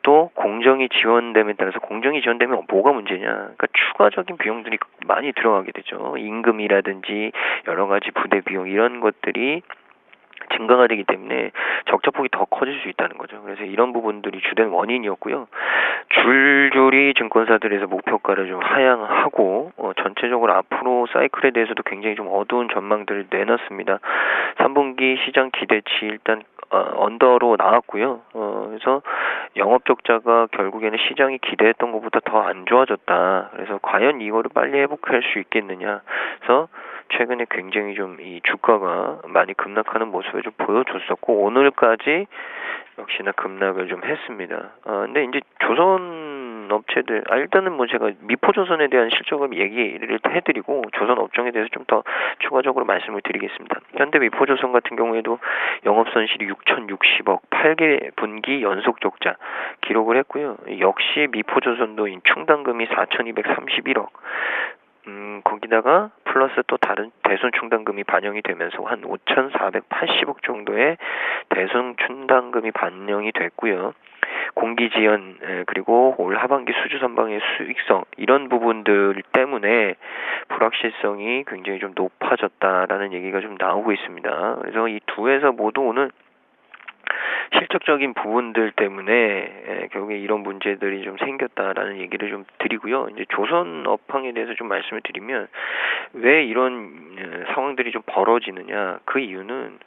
또 공정이 지원됨에 따라서 공정이 지원되면 뭐가 문제냐? 그러니까 추가적인 비용들이 많이 들어가게 되죠. 임금이라든지 여러 가지 부대 비용 이런 것들이 증가가 되기 때문에 적자폭이 더 커질 수 있다는 거죠. 그래서 이런 부분들이 주된 원인이었고요. 줄줄이 증권사들에서 목표가를 좀 하향하고 전체적으로 앞으로 사이클에 대해서도 굉장히 좀 어두운 전망들을 내놨습니다. 3분기 시장 기대치 일단 언더로 나왔고요. 그래서 영업 적자가 결국에는 시장이 기대했던 것보다 더 안 좋아졌다. 그래서 과연 이거를 빨리 회복할 수 있겠느냐. 그래서 최근에 굉장히 좀 이 주가가 많이 급락하는 모습을 좀 보여줬었고, 오늘까지 역시나 급락을 좀 했습니다. 근데 이제 조선 업체들, 일단은 뭐 제가 미포조선에 대한 실적을 얘기를 해드리고 조선 업종에 대해서 좀 더 추가적으로 말씀을 드리겠습니다. 현대 미포조선 같은 경우에도 영업손실이 6,060억, 8개 분기 연속 적자 기록을 했고요. 역시 미포조선도 충당금이 4,231억, 거기다가 플러스 또 다른 대손 충당금이 반영이 되면서 한 5,480억 정도의 대손 충당금이 반영이 됐고요. 공기 지연, 그리고 올 하반기 수주 선방의 수익성, 이런 부분들 때문에 불확실성이 굉장히 좀 높아졌다라는 얘기가 좀 나오고 있습니다. 그래서 이 두 회사 모두 오늘 실적적인 부분들 때문에 결국에 이런 문제들이 좀 생겼다라는 얘기를 좀 드리고요. 이제 조선 업황에 대해서 좀 말씀을 드리면, 왜 이런 상황들이 좀 벌어지느냐, 그 이유는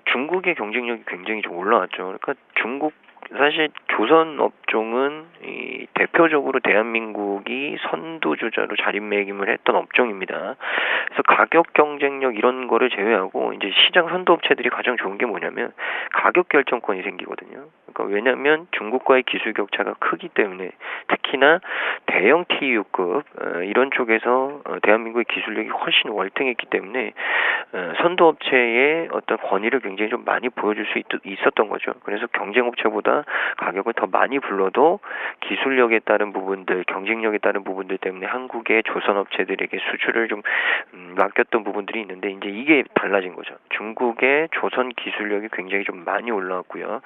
중국의 경쟁력이 굉장히 좀 올라왔죠. 그러니까 중국, 사실 조선 업종은 이 대표적으로 대한민국이 선두주자로 자리매김을 했던 업종입니다. 그래서 가격 경쟁력 이런 거를 제외하고 이제 시장 선도 업체들이 가장 좋은 게 뭐냐면 가격 결정권이 생기거든요. 그러니까 왜냐하면 중국과의 기술 격차가 크기 때문에, 특히나 대형 TU급 이런 쪽에서 대한민국의 기술력이 훨씬 월등했기 때문에 선도 업체의 어떤 권위를 굉장히 좀 많이 보여줄 수 있었던 거죠. 그래서 경쟁 업체보다 가격을 더 많이 불러도 기술력에 따른 부분들, 경쟁력에 따른 부분들 때문에 한국의 조선 업체들에게 수주를 좀 맡겼던 부분들이 있는데, 이제 이게 달라진 거죠. 중국의 조선 기술력이 굉장히 좀 많이 올라왔고요.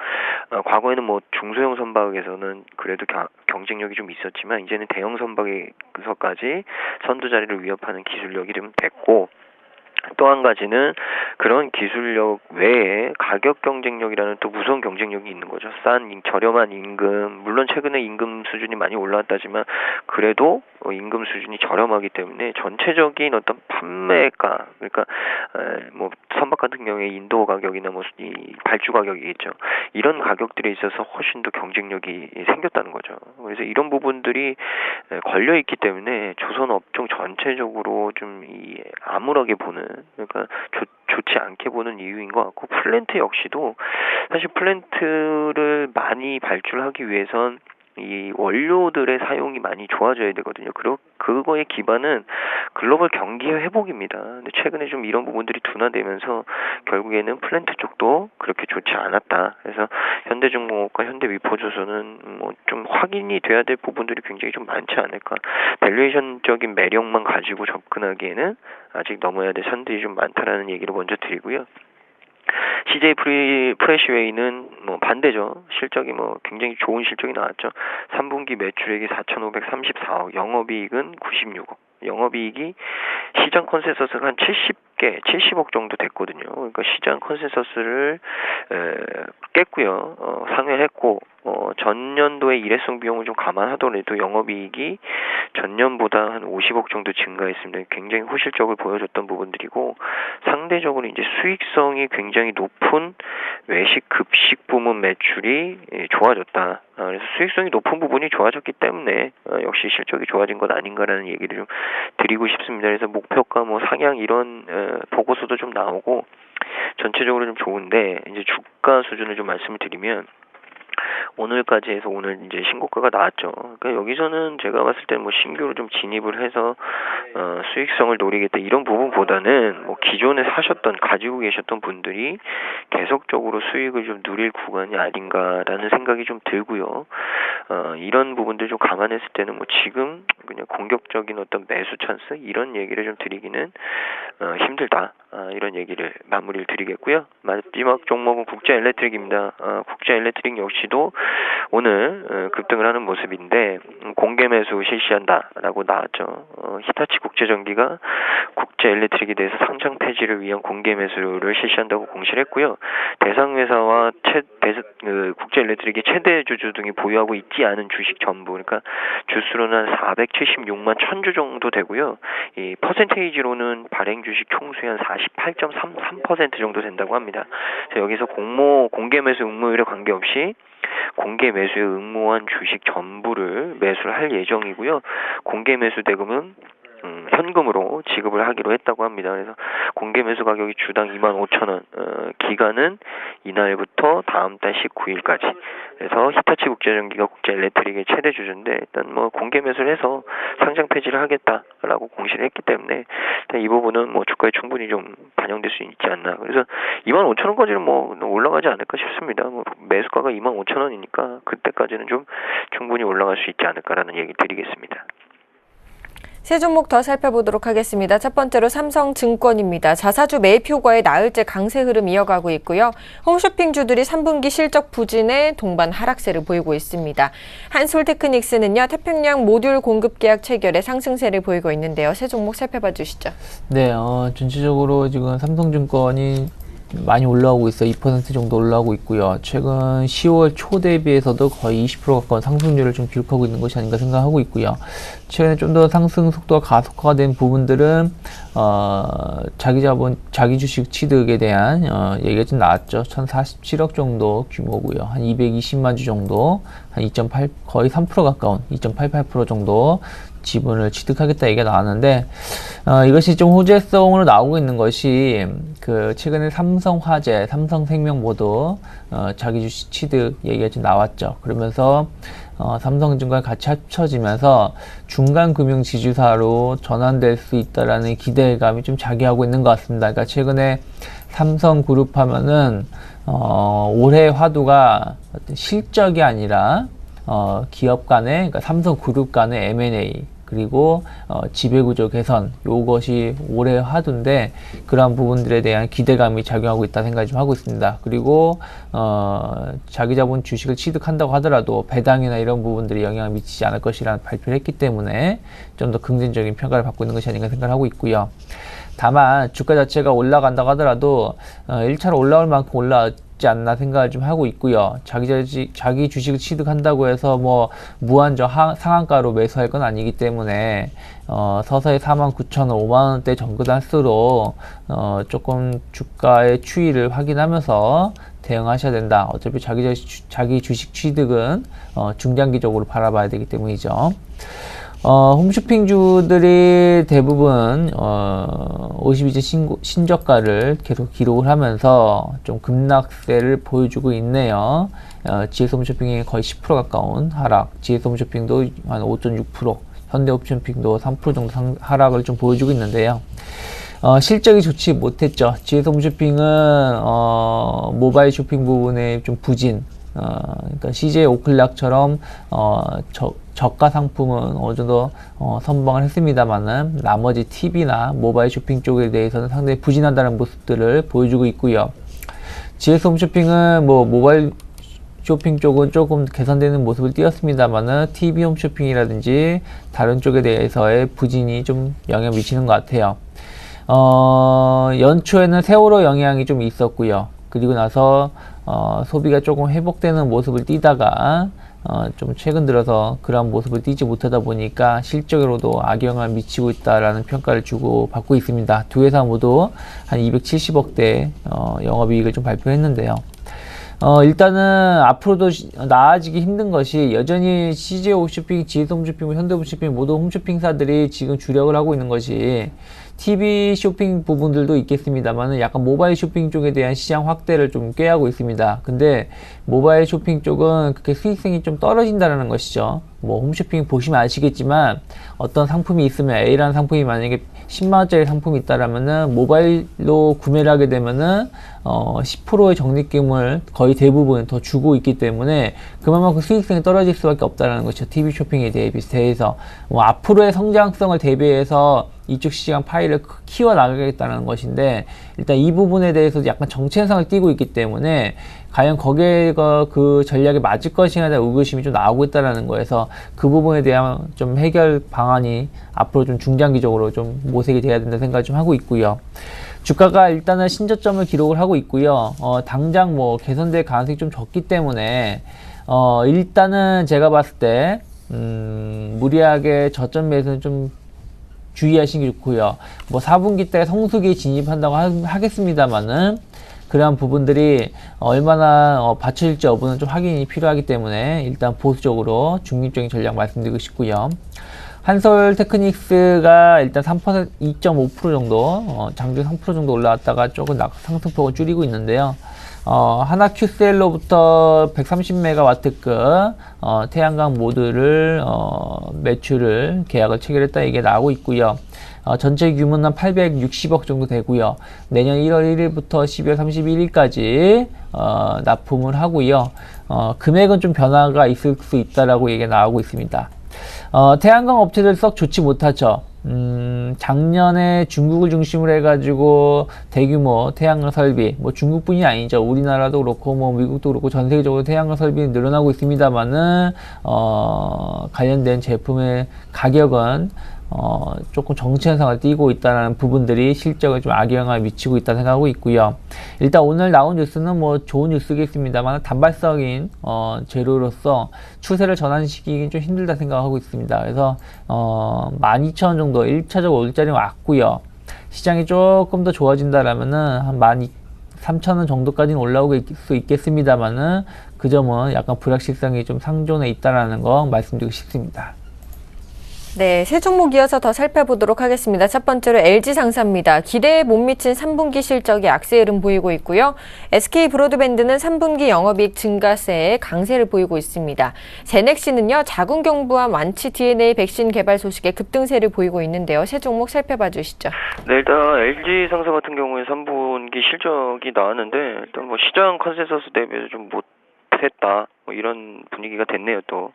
과거에는 뭐 중소형 선박에서는 그래도 경쟁력이 좀 있었지만, 이제는 대형 선박에서까지 선두 자리를 위협하는 기술력이 좀 됐고, 또 한 가지는 그런 기술력 외에 가격 경쟁력이라는 또 무서운 경쟁력이 있는 거죠. 저렴한 임금, 물론 최근에 임금 수준이 많이 올라왔다지만 그래도 임금 수준이 저렴하기 때문에 전체적인 어떤 판매가, 그러니까 뭐 선박 같은 경우에 인도 가격이나 뭐 이 발주 가격이겠죠. 이런 가격들에 있어서 훨씬 더 경쟁력이 생겼다는 거죠. 그래서 이런 부분들이 걸려 있기 때문에 조선 업종 전체적으로 좀 이 암울하게 보는, 그러니까 좋지 않게 보는 이유인 것 같고, 플랜트 역시도 사실 플랜트를 많이 발주하기 위해선 이 원료들의 사용이 많이 좋아져야 되거든요. 그거의 기반은 글로벌 경기 회복입니다. 근데 최근에 좀 이런 부분들이 둔화되면서 결국에는 플랜트 쪽도 그렇게 좋지 않았다. 그래서 현대중공업과 현대미포조선은 뭐 좀 확인이 돼야 될 부분들이 굉장히 좀 많지 않을까. 밸류에이션적인 매력만 가지고 접근하기에는 아직 넘어야 될 산들이 좀 많다라는 얘기를 먼저 드리고요. CJ 프레시웨이는 뭐 반대죠. 실적이 뭐 굉장히 좋은 실적이 나왔죠. 3분기 매출액이 4,534억, 영업이익은 96억. 영업이익이 시장 컨센서스가 한 70억 정도 됐거든요. 그러니까 시장 컨센서스를 깼고요. 상회했고 전년도의 일회성 비용을 좀 감안하더라도 영업이익이 전년보다 한 50억 정도 증가했습니다. 굉장히 호실적을 보여줬던 부분들이고 상대적으로 이제 수익성이 굉장히 높은 외식 급식 부문 매출이 좋아졌다. 그래서 수익성이 높은 부분이 좋아졌기 때문에 역시 실적이 좋아진 것 아닌가라는 얘기를 좀 드리고 싶습니다. 그래서 목표가 뭐 상향 이런 보고서도 좀 나오고 전체적으로 좀 좋은데 이제 주가 수준을 좀 말씀을 드리면 오늘까지 해서 오늘 이제 신고가가 나왔죠. 그러니까 여기서는 제가 봤을 때 뭐 신규로 좀 진입을 해서 수익성을 노리겠다 이런 부분보다는 뭐 기존에 가지고 계셨던 분들이 계속적으로 수익을 좀 누릴 구간이 아닌가라는 생각이 좀 들고요. 이런 부분들 좀 감안했을 때는 뭐 지금 그냥 공격적인 어떤 매수 찬스 이런 얘기를 좀 드리기는 힘들다. 이런 얘기를 마무리를 드리겠고요. 마지막 종목은 국제엘렉트릭입니다. 국제엘렉트릭 역시도 오늘 급등을 하는 모습인데 공개 매수 실시한다라고 나왔죠. 히타치 국제전기가 국제엘렉트릭에 대해서 상장 폐지를 위한 공개 매수를 실시한다고 공시를 했고요. 대상 회사와 국제엘렉트릭의 최대 주주 등이 보유하고 있지 않은 주식 전부, 그러니까 주수로는 한 476만 1000주 정도 되고요. 이 퍼센테이지로는 발행 주식 총수의 한 48.33% 정도 된다고 합니다. 여기서 공개 매수 응모율에 관계없이 공개 매수에 응모한 주식 전부를 매수를 할 예정이고요. 공개 매수 대금은 현금으로 지급을 하기로 했다고 합니다. 그래서 공개 매수 가격이 주당 25,000원, 기간은 이날부터 다음 달 19일까지. 그래서 히타치 국제전기가 국제엘렉트릭의 최대 주주인데 일단 뭐 공개 매수를 해서 상장 폐지를 하겠다라고 공시를 했기 때문에 일단 이 부분은 뭐 주가에 충분히 좀 반영될 수 있지 않나. 그래서 25,000원까지는 뭐 올라가지 않을까 싶습니다. 뭐 매수가가 25,000원이니까 그때까지는 좀 충분히 올라갈 수 있지 않을까라는 얘기 드리겠습니다. 세 종목 더 살펴보도록 하겠습니다. 첫 번째로 삼성증권입니다. 자사주 매입 효과에 나흘째 강세 흐름 이어가고 있고요. 홈쇼핑주들이 3분기 실적 부진에 동반 하락세를 보이고 있습니다. 한솔테크닉스는요. 태평양 모듈 공급 계약 체결에 상승세를 보이고 있는데요. 세 종목 살펴봐 주시죠. 네, 전체적으로 지금 삼성증권이 많이 올라오고 있어요. 2% 정도 올라오고 있고요. 최근 10월 초 대비해서도 거의 20% 가까운 상승률을 좀 기록하고 있는 것이 아닌가 생각하고 있고요. 최근에 좀 더 상승 속도가 가속화가 된 부분들은 자기 주식 취득에 대한 얘기가 좀 나왔죠. 1047억 정도 규모고요. 한 220만 주 정도, 한 2.8 거의 3% 가까운 2.88% 정도 지분을 취득하겠다 얘기가 나왔는데 이것이 좀 호재성으로 나오고 있는 것이 최근에 삼성화재, 삼성생명 모두 자기 주식 취득 얘기가 좀 나왔죠. 그러면서 삼성증권 같이 합쳐지면서 중간금융지주사로 전환될 수 있다라는 기대감이 좀 자기하고 있는 것 같습니다. 그러니까 최근에 삼성그룹 하면은 올해 화두가 어떤 실적이 아니라 기업 간의, 그러니까 삼성그룹 간의 M&A 그리고 지배구조 개선, 요것이 올해 화두인데 그러한 부분들에 대한 기대감이 작용하고 있다 생각이 좀 하고 있습니다. 그리고 자기 자본 주식을 취득한다고 하더라도 배당이나 이런 부분들이 영향을 미치지 않을 것이라는 발표를 했기 때문에 좀 더 긍정적인 평가를 받고 있는 것이 아닌가 생각을 하고 있고요. 다만 주가 자체가 올라간다고 하더라도 1차로 올라올 만큼 올라왔지 않나 생각을 좀 하고 있고요. 자기 주식을 취득한다고 해서 뭐 무한정 상한가로 매수할 건 아니기 때문에 서서히 49,000원, 5만원대 정도 할수록 조금 주가의 추이를 확인하면서 대응하셔야 된다. 어차피 자기 주식 취득은 중장기적으로 바라봐야 되기 때문이죠. 홈쇼핑주들이 대부분 52주 신저가를 계속 기록을 하면서 좀 급락세를 보여주고 있네요. GS 홈쇼핑이 거의 10% 가까운 하락, GS 홈쇼핑도 한 5.6%, 현대옵션핑도 3% 정도 하락을 좀 보여주고 있는데요. 실적이 좋지 못했죠. GS 홈쇼핑은 모바일 쇼핑 부분에 좀 부진, 그러니까 CJ 오클락처럼 저가 상품은 어느 정도 선방을 했습니다만은 나머지 TV나 모바일 쇼핑 쪽에 대해서는 상당히 부진하다는 모습들을 보여주고 있고요. GS 홈쇼핑은 뭐 모바일 쇼핑 쪽은 조금 개선되는 모습을 띄었습니다만은 TV 홈쇼핑이라든지 다른 쪽에 대해서의 부진이 좀 영향을 미치는 것 같아요. 연초에는 세월호 영향이 좀 있었고요. 그리고 나서 소비가 조금 회복되는 모습을 띠다가 좀 최근 들어서 그러한 모습을 띠지 못하다 보니까 실적으로도 악영향을 미치고 있다라는 평가를 주고 받고 있습니다. 두 회사 모두 한 270억대 영업이익을 좀 발표했는데요. 일단은 앞으로도 나아지기 힘든 것이 여전히 CJ 홈쇼핑, GS 홈쇼핑, 현대홈쇼핑 모두 홈쇼핑사들이 지금 주력을 하고 있는 것이 TV 쇼핑 부분들도 있겠습니다만 약간 모바일 쇼핑 쪽에 대한 시장 확대를 좀 꾀하고 있습니다. 근데 모바일 쇼핑 쪽은 그렇게 수익성이 좀 떨어진다는 것이죠. 뭐 홈쇼핑 보시면 아시겠지만 어떤 상품이 있으면 A라는 상품이 만약에 10만원짜리 상품이 있다라면은 모바일로 구매를 하게 되면은 10%의 적립금을 거의 대부분 더 주고 있기 때문에 그만큼 수익성이 떨어질 수밖에 없다는 것이죠. TV 쇼핑에 대해서 뭐 앞으로의 성장성을 대비해서 이쪽 시장 파일을 키워 나가겠다는 것인데 일단 이 부분에 대해서 약간 정체성을 띠고 있기 때문에 과연 거기에 그 전략에 맞을 것이냐에 대한 의구심이 좀 나오고 있다는 거에서 그 부분에 대한 좀 해결 방안이 앞으로 좀 중장기적으로 좀 모색이 돼야 된다 생각을 좀 하고 있고요. 주가가 일단은 신저점을 기록을 하고 있고요. 당장 뭐 개선될 가능성이 좀 적기 때문에 일단은 제가 봤을 때 무리하게 저점 매수는 좀 주의하시는 게 좋고요. 뭐 4분기 때 성수기에 진입한다고 하겠습니다만은 그러한 부분들이 얼마나 받쳐질지 여부는 좀 확인이 필요하기 때문에 일단 보수적으로 중립적인 전략 말씀드리고 싶고요. 한솔테크닉스가 일단 3%, 2.5% 정도, 장중 3% 정도 올라왔다가 조금 상승폭을 줄이고 있는데요. 하나큐셀로부터 130메가와트급 태양광 모듈을 매출을 계약을 체결했다 이게 나오고 있고요. 전체 규모는 860억 정도 되고요. 내년 1월 1일부터 12월 31일까지 납품을 하고요. 금액은 좀 변화가 있을 수 있다라고 얘기가 나오고 있습니다. 태양광 업체들 썩 좋지 못하죠. 작년에 중국을 중심으로 해가지고 대규모 태양광 설비, 뭐 중국뿐이 아니죠. 우리나라도 그렇고, 뭐 미국도 그렇고, 전 세계적으로 태양광 설비는 늘어나고 있습니다만은, 관련된 제품의 가격은, 조금 정체성을 띠고 있다는 부분들이 실적에 좀 악영향을 미치고 있다 생각하고 있고요. 일단 오늘 나온 뉴스는 뭐 좋은 뉴스겠습니다만 단발성인 재료로서 추세를 전환시키긴 좀 힘들다 생각하고 있습니다. 그래서 12,000원 정도 1차적 올자리 왔고요. 시장이 조금 더 좋아진다라면은 한 13,000원 정도까지는 올라오고 수 있겠습니다만은 그 점은 약간 불확실성이 좀 상존해 있다라는 거 말씀드리고 싶습니다. 네, 세 종목 이어서 더 살펴보도록 하겠습니다. 첫 번째로 LG상사입니다. 기대에 못 미친 3분기 실적이 악세 흐름 보이고 있고요. SK브로드밴드는 3분기 영업이익 증가세에 강세를 보이고 있습니다. 제넥시는요, 자궁경부암 완치 DNA 백신 개발 소식에 급등세를 보이고 있는데요. 세 종목 살펴봐 주시죠. 네, 일단 LG상사 같은 경우에 3분기 실적이 나왔는데 일단 뭐 시장 컨센서스 대비해서 좀 못했다. 뭐 이런 분위기가 됐네요. 또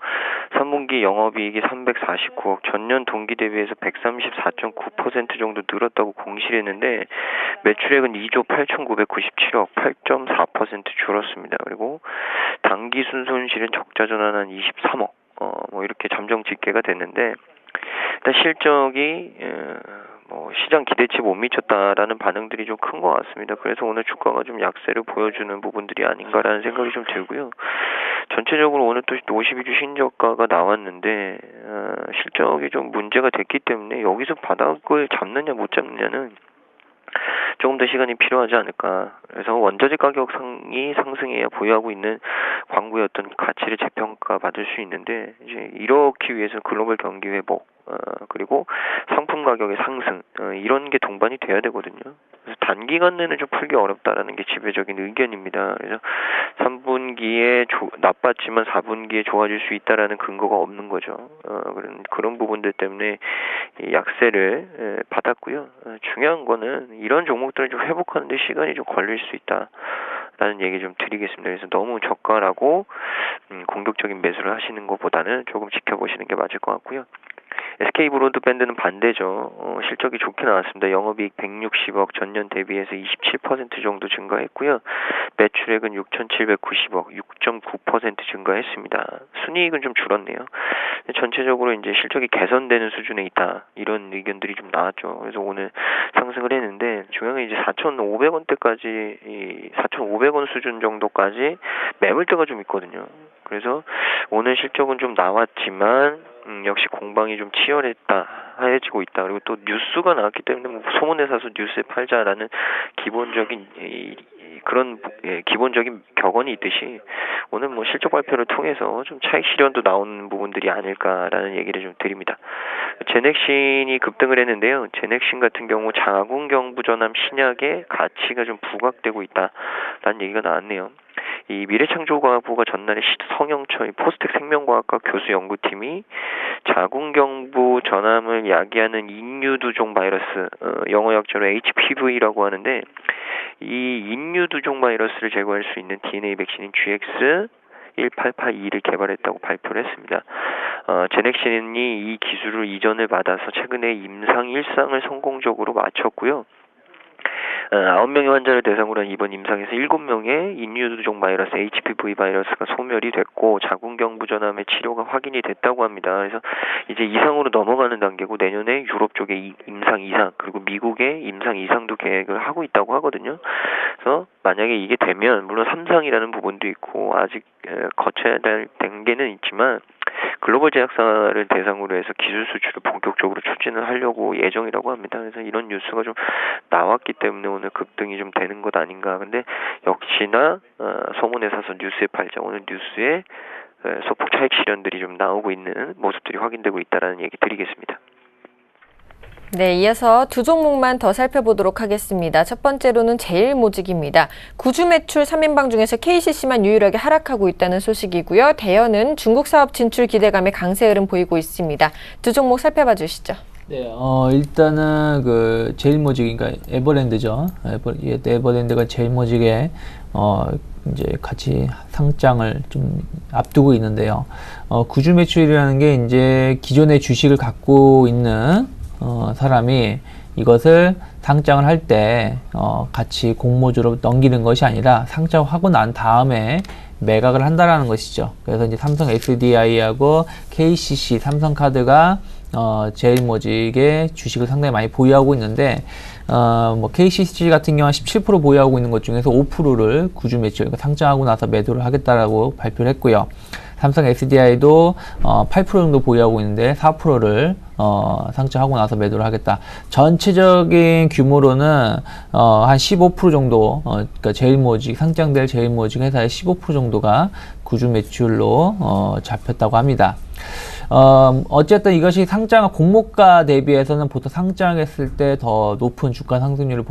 3분기 영업이익이 349억, 전년 동기 대비해서 134.9% 정도 늘었다고 공시를 했는데 매출액은 2조 8,997억, 8.4% 줄었습니다. 그리고 당기 순손실은 적자 전환한 23억, 뭐 이렇게 잠정 집계가 됐는데 일단 실적이 뭐 시장 기대치 못 미쳤다라는 반응들이 좀 큰 것 같습니다. 그래서 오늘 주가가 좀 약세를 보여주는 부분들이 아닌가라는 생각이 좀 들고요. 전체적으로 오늘 또 52주 신저가가 나왔는데 실적이 좀 문제가 됐기 때문에 여기서 바닥을 잡느냐 못 잡느냐는 조금 더 시간이 필요하지 않을까. 그래서 원자재 가격이 상승해야 보유하고 있는 광구의 어떤 가치를 재평가 받을 수 있는데 이제 이렇기 위해서 글로벌 경기 회복 그리고 상품 가격의 상승 이런 게 동반이 돼야 되거든요. 그래서 단기간 내는 좀 풀기 어렵다라는 게 지배적인 의견입니다. 그래서 3분기에 나빴지만 4분기에 좋아질 수 있다라는 근거가 없는 거죠. 그런 부분들 때문에 약세를 받았고요. 중요한 거는 이런 종목들을 좀 회복하는데 시간이 좀 걸릴 수 있다라는 얘기 좀 드리겠습니다. 그래서 너무 저가라고 공격적인 매수를 하시는 것보다는 조금 지켜보시는 게 맞을 것 같고요. SK 브로드밴드는 반대죠. 실적이 좋게 나왔습니다. 영업이익 160억, 전년 대비해서 27% 정도 증가했고요. 매출액은 6,790억, 6.9% 증가했습니다. 순이익은 좀 줄었네요. 전체적으로 이제 실적이 개선되는 수준에 있다, 이런 의견들이 좀 나왔죠. 그래서 오늘 상승을 했는데, 중요한 건 이제 4,500원대까지, 이 4,500원 수준 정도까지 매물대가 좀 있거든요. 그래서 오늘 실적은 좀 나왔지만 역시 공방이 좀 치열해지고 있다. 그리고 또 뉴스가 나왔기 때문에 뭐 소문에 사서 뉴스에 팔자라는 기본적인 기본적인 격언이 있듯이, 오늘 뭐 실적 발표를 통해서 좀 차익 실현도 나오는 부분들이 아닐까라는 얘기를 좀 드립니다. 제넥신이 급등을 했는데요. 제넥신 같은 경우 자궁경부전암 신약의 가치가 좀 부각되고 있다라는 얘기가 나왔네요. 이 미래창조과학부가 전날에 성형철 포스텍 생명과학과 교수 연구팀이 자궁경부 전암을 야기하는 인유두종 바이러스, 영어 약자로 HPV라고 하는데, 이 인유두종 바이러스를 제거할 수 있는 DNA 백신인 GX1882를 개발했다고 발표를 했습니다. 제넥신이 이 기술을 이전을 받아서 최근에 임상 1상을 성공적으로 마쳤고요. 9명의 환자를 대상으로 한 이번 임상에서 7명의 인유두종 바이러스 HPV 바이러스가 소멸이 됐고, 자궁경부전암의 치료가 확인이 됐다고 합니다. 그래서 이제 이상으로 넘어가는 단계고, 내년에 유럽 쪽에 임상 2상, 그리고 미국의 임상 2상도 계획을 하고 있다고 하거든요. 그래서 만약에 이게 되면, 물론 3상이라는 부분도 있고 아직 거쳐야 될 단계는 있지만, 글로벌 제약사를 대상으로 해서 기술 수출을 본격적으로 추진을 하려고 예정이라고 합니다. 그래서 이런 뉴스가 좀 나왔기 때문에 오늘 급등이 좀 되는 것 아닌가. 근데 역시나 소문에 사서 뉴스에 팔자, 오늘 뉴스에 소폭 차익 실현들이 좀 나오고 있는 모습들이 확인되고 있다는 얘기 드리겠습니다. 네, 이어서 두 종목만 더 살펴보도록 하겠습니다. 첫 번째로는 제일모직입니다. 구주 매출 3인방 중에서 KCC만 유일하게 하락하고 있다는 소식이고요. 대여는 중국 사업 진출 기대감에 강세 흐름 보이고 있습니다. 두 종목 살펴봐 주시죠. 네, 일단은 그 제일모직, 그러니까 에버랜드죠. 에버랜드가 제일모직에 이제 같이 상장을 좀 앞두고 있는데요. 구주 매출이라는 게 이제 기존의 주식을 갖고 있는 사람이 이것을 상장을 할 때 같이 공모주로 넘기는 것이 아니라 상장하고 난 다음에 매각을 한다라는 것이죠. 그래서 이제 삼성 SDI하고 KCC, 삼성카드가 제일모직의 주식을 상당히 많이 보유하고 있는데, 뭐 KCC 같은 경우는 17% 보유하고 있는 것 중에서 5%를 구주 매출, 그러니까 상장하고 나서 매도를 하겠다라고 발표를 했고요. 삼성 SDI도 8% 정도 보유하고 있는데 4%를 상장하고 나서 매도를 하겠다. 전체적인 규모로는 한 15% 정도, 그러니까 제일모직, 상장될 제일모직 회사의 15% 정도가 구주 매출로 잡혔다고 합니다. 어쨌든 이것이 공모가 대비해서는 보통 상장했을 때 더 높은 주가 상승률을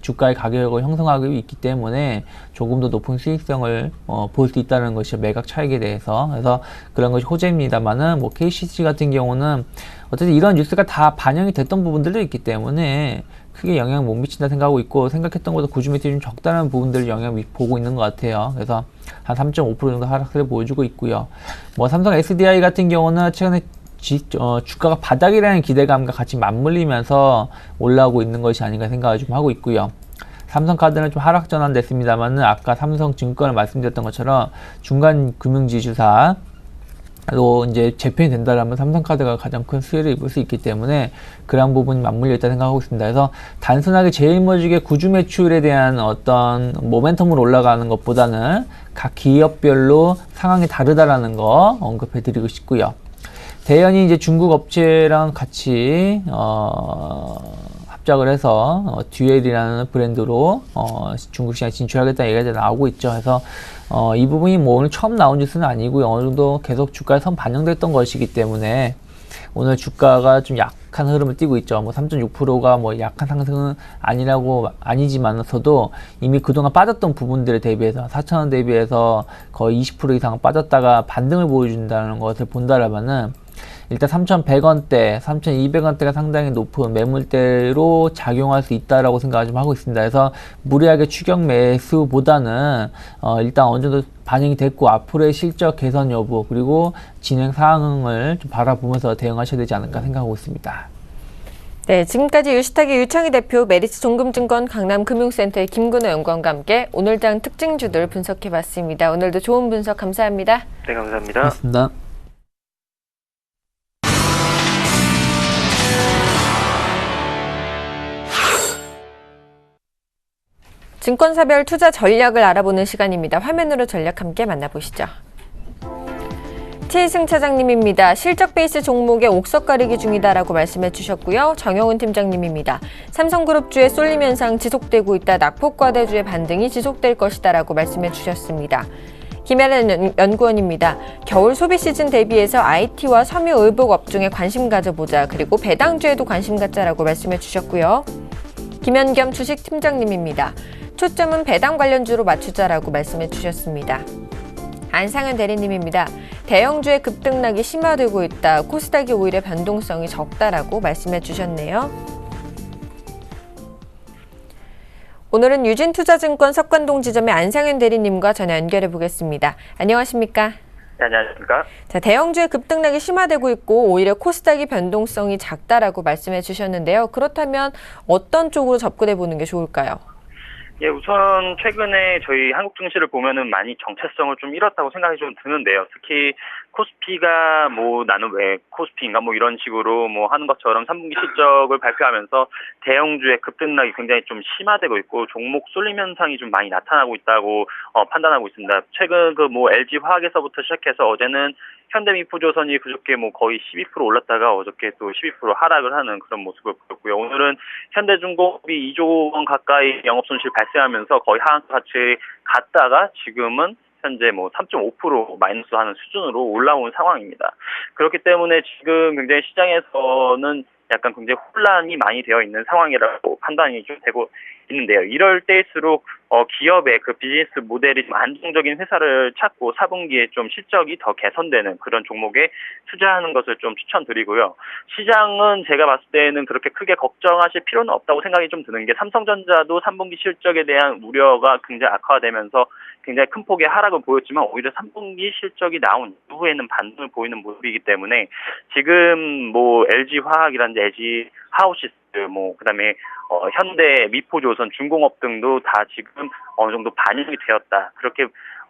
주가의 가격을 형성하고 있기 때문에 조금 더 높은 수익성을 볼 수 있다는 것이 매각 차익에 대해서. 그래서 그런 것이 호재입니다만은, 뭐 KCC 같은 경우는 어쨌든 이런 뉴스가 다 반영이 됐던 부분들도 있기 때문에 크게 영향을 못 미친다 생각하고 있고, 생각했던 것보다 구주 매출이 좀 적다는 부분들을 영향을 보고 있는 것 같아요. 그래서 한 3.5% 정도 하락세를 보여주고 있고요. 뭐 삼성 SDI 같은 경우는 최근에 주가가 바닥이라는 기대감과 같이 맞물리면서 올라오고 있는 것이 아닌가 생각을 좀 하고 있고요. 삼성카드는 좀 하락 전환됐습니다만은, 아까 삼성증권을 말씀드렸던 것처럼 중간 금융지주사 로 이제 재편이 된다라면 삼성카드가 가장 큰 수혜를 입을 수 있기 때문에 그런 부분이 맞물려 있다 생각하고 있습니다. 그래서 단순하게 제일모직의 구주 매출에 대한 어떤 모멘텀으로 올라가는 것보다는 각 기업별로 상황이 다르다라는 거 언급해 드리고 싶고요. 대연이 이제 중국 업체랑 같이 합작을 해서 듀엘이라는 브랜드로 중국 시장에 진출하겠다는 얘기가 나오고 있죠. 그래서 이 부분이 뭐 오늘 처음 나온 뉴스는 아니고요. 어느 정도 계속 주가에 선 반영됐던 것이기 때문에 오늘 주가가 좀 약한 흐름을 띠고 있죠. 뭐 3.6%가 뭐 약한 상승은 아니지만서도 이미 그동안 빠졌던 부분들에 대비해서 4,000원 대비해서 거의 20% 이상 빠졌다가 반등을 보여준다는 것을 본다라면은 일단 3,100원대, 3,200원대가 상당히 높은 매물대로 작용할 수 있다라고 생각을 좀 하고 있습니다. 그래서 무리하게 추격 매수보다는 일단 어느 정도 반영이 됐고 앞으로의 실적 개선 여부 그리고 진행 상황을 좀 바라보면서 대응하셔야 되지 않을까 생각하고 있습니다. 네, 지금까지 유시탁의 유창희 대표, 메리츠 종금증권 강남금융센터의 김근호 연구원과 함께 오늘장 특징주들 분석해봤습니다. 오늘도 좋은 분석 감사합니다. 네, 감사합니다. 고맙습니다. 증권사별 투자 전략을 알아보는 시간입니다. 화면으로 전략 함께 만나보시죠. 최희승 차장님입니다. 실적 베이스 종목에 옥석 가리기 중이다라고 말씀해 주셨고요. 정영훈 팀장님입니다. 삼성그룹주의 쏠림 현상 지속되고 있다. 낙폭과대주의 반등이 지속될 것이다라고 말씀해 주셨습니다. 김혜란 연구원입니다. 겨울 소비 시즌 대비해서 IT와 섬유 의복 업종에 관심 가져보자. 그리고 배당주에도 관심 갖자라고 말씀해 주셨고요. 김현겸 주식팀장님입니다. 초점은 배당 관련주로 맞추자라고 말씀해 주셨습니다. 안상현 대리님입니다. 대형주의 급등락이 심화되고 있다. 코스닥이 오히려 변동성이 적다라고 말씀해 주셨네요. 오늘은 유진투자증권 석관동 지점의 안상현 대리님과 전화 연결해 보겠습니다. 안녕하십니까? 네, 안녕하십니까? 자, 대형주의 급등락이 심화되고 있고 오히려 코스닥이 변동성이 작다라고 말씀해 주셨는데요. 그렇다면 어떤 쪽으로 접근해 보는 게 좋을까요? 예, 우선 최근에 저희 한국 증시를 보면은 많이 정체성을 좀 잃었다고 생각이 좀 드는데요. 특히 코스피가 나는 왜 코스피인가 이런 식으로 하는 것처럼 3분기 실적을 발표하면서 대형주의 급등락이 굉장히 좀 심화되고 있고 종목 쏠림 현상이 좀 많이 나타나고 있다고 판단하고 있습니다. 최근 LG 화학에서부터 시작해서 어제는 현대미포조선이 그저께 거의 12% 올랐다가 어저께 또 12% 하락을 하는 그런 모습을 보였고요. 오늘은 현대중공업이 2조 원 가까이 영업손실 발생하면서 거의 하한가치에 갔다가 지금은 현재 3.5% 마이너스 하는 수준으로 올라온 상황입니다. 그렇기 때문에 지금 굉장히 시장에서는 약간 굉장히 혼란이 많이 되어 있는 상황이라고 판단이 좀 되고 있는데요. 이럴 때일수록 기업의 그 비즈니스 모델이 좀 안정적인 회사를 찾고 4분기에 좀 실적이 더 개선되는 그런 종목에 투자하는 것을 좀 추천드리고요. 시장은 제가 봤을 때는 그렇게 크게 걱정하실 필요는 없다고 생각이 좀 드는 게 삼성전자도 3분기 실적에 대한 우려가 굉장히 악화되면서 굉장히 큰 폭의 하락을 보였지만 오히려 3분기 실적이 나온 이후에는 반등을 보이는 모습이기 때문에 지금 LG 화학이라든지 LG 하우시스 그다음에 현대 미포조선 중공업 등도 다 지금 어느 정도 반영이 되었다. 그렇게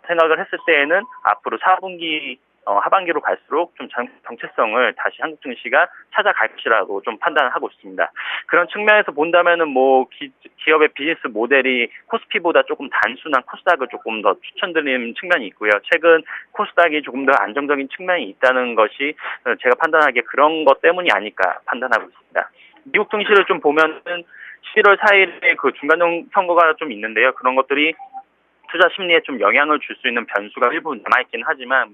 생각을 했을 때에는 앞으로 4분기 하반기로 갈수록 좀 정체성을 다시 한국 증시가 찾아갈 것이라고 좀 판단을 하고 있습니다. 그런 측면에서 본다면은 기업의 비즈니스 모델이 코스피보다 조금 단순한 코스닥을 조금 더 추천드리는 측면이 있고요. 최근 코스닥이 조금 더 안정적인 측면이 있다는 것이 제가 판단하기에 그런 것 때문이 아닐까 판단하고 있습니다. 미국 증시를 좀 보면은 11월 4일에 그 중간 선거가 좀 있는데요. 그런 것들이 투자 심리에 좀 영향을 줄 수 있는 변수가 일부 남아있긴 하지만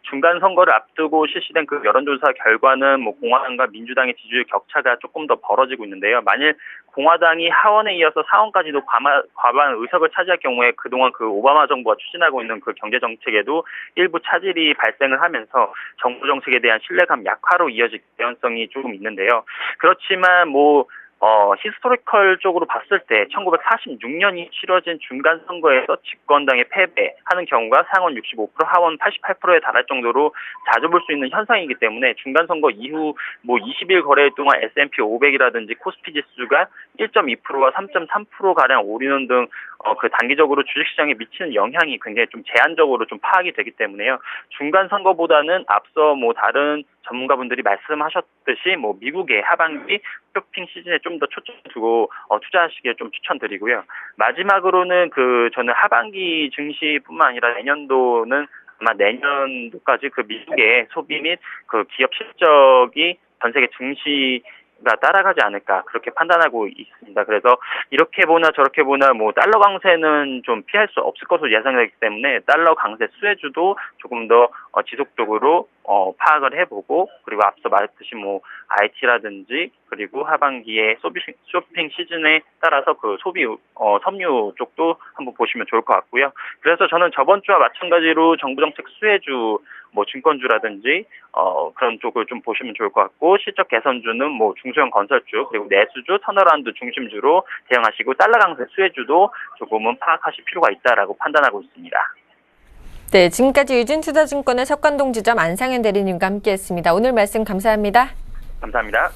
중간 선거를 앞두고 실시된 그 여론조사 결과는 공화당과 민주당의 지지율 격차가 조금 더 벌어지고 있는데요. 만일 공화당이 하원에 이어서 상원까지도 과반 의석을 차지할 경우에 그동안 그 오바마 정부가 추진하고 있는 그 경제 정책에도 일부 차질이 발생을 하면서 정부 정책에 대한 신뢰감 약화로 이어질 가능성이 조금 있는데요. 그렇지만 히스토리컬 쪽으로 봤을 때 1946년이 치러진 중간 선거에서 집권당에 패배하는 경우가 상원 65%, 하원 88%에 달할 정도로 자주 볼 수 있는 현상이기 때문에 중간 선거 이후 20일 거래일 동안 S&P 500이라든지 코스피 지수가 1.2%와 3.3% 가량 오르는 등 그 단기적으로 주식시장에 미치는 영향이 굉장히 좀 제한적으로 좀 파악이 되기 때문에요. 중간 선거보다는 앞서 다른 전문가분들이 말씀하셨듯이 미국의 하반기 쇼핑 시즌에 좀 더 초점을 두고 투자하시길 좀 추천드리고요. 마지막으로는 저는 하반기 증시뿐만 아니라 내년도는 아마 내년도까지 그 미국의 소비 및 그 기업 실적이 전 세계 증시가 따라가지 않을까 그렇게 판단하고 있습니다. 그래서 이렇게 보나 저렇게 보나 달러 강세는 좀 피할 수 없을 것으로 예상되기 때문에 달러 강세 수혜주도 조금 더 지속적으로 파악을 해보고 그리고 앞서 말했듯이 IT라든지 그리고 하반기에 쇼핑 시즌에 따라서 그 소비 섬유 쪽도 한번 보시면 좋을 것 같고요. 그래서 저는 저번 주와 마찬가지로 정부 정책 수혜주 뭐 증권주라든지 그런 쪽을 좀 보시면 좋을 것 같고, 실적 개선주는 뭐 중소형 건설주, 그리고 내수주, 턴어라운드 중심주로 대응하시고, 달러 강세 수혜주도 조금은 파악하실 필요가 있다라고 판단하고 있습니다. 네, 지금까지 유진투자증권의 석관동 지점 안상현 대리님과 함께했습니다. 오늘 말씀 감사합니다. 감사합니다.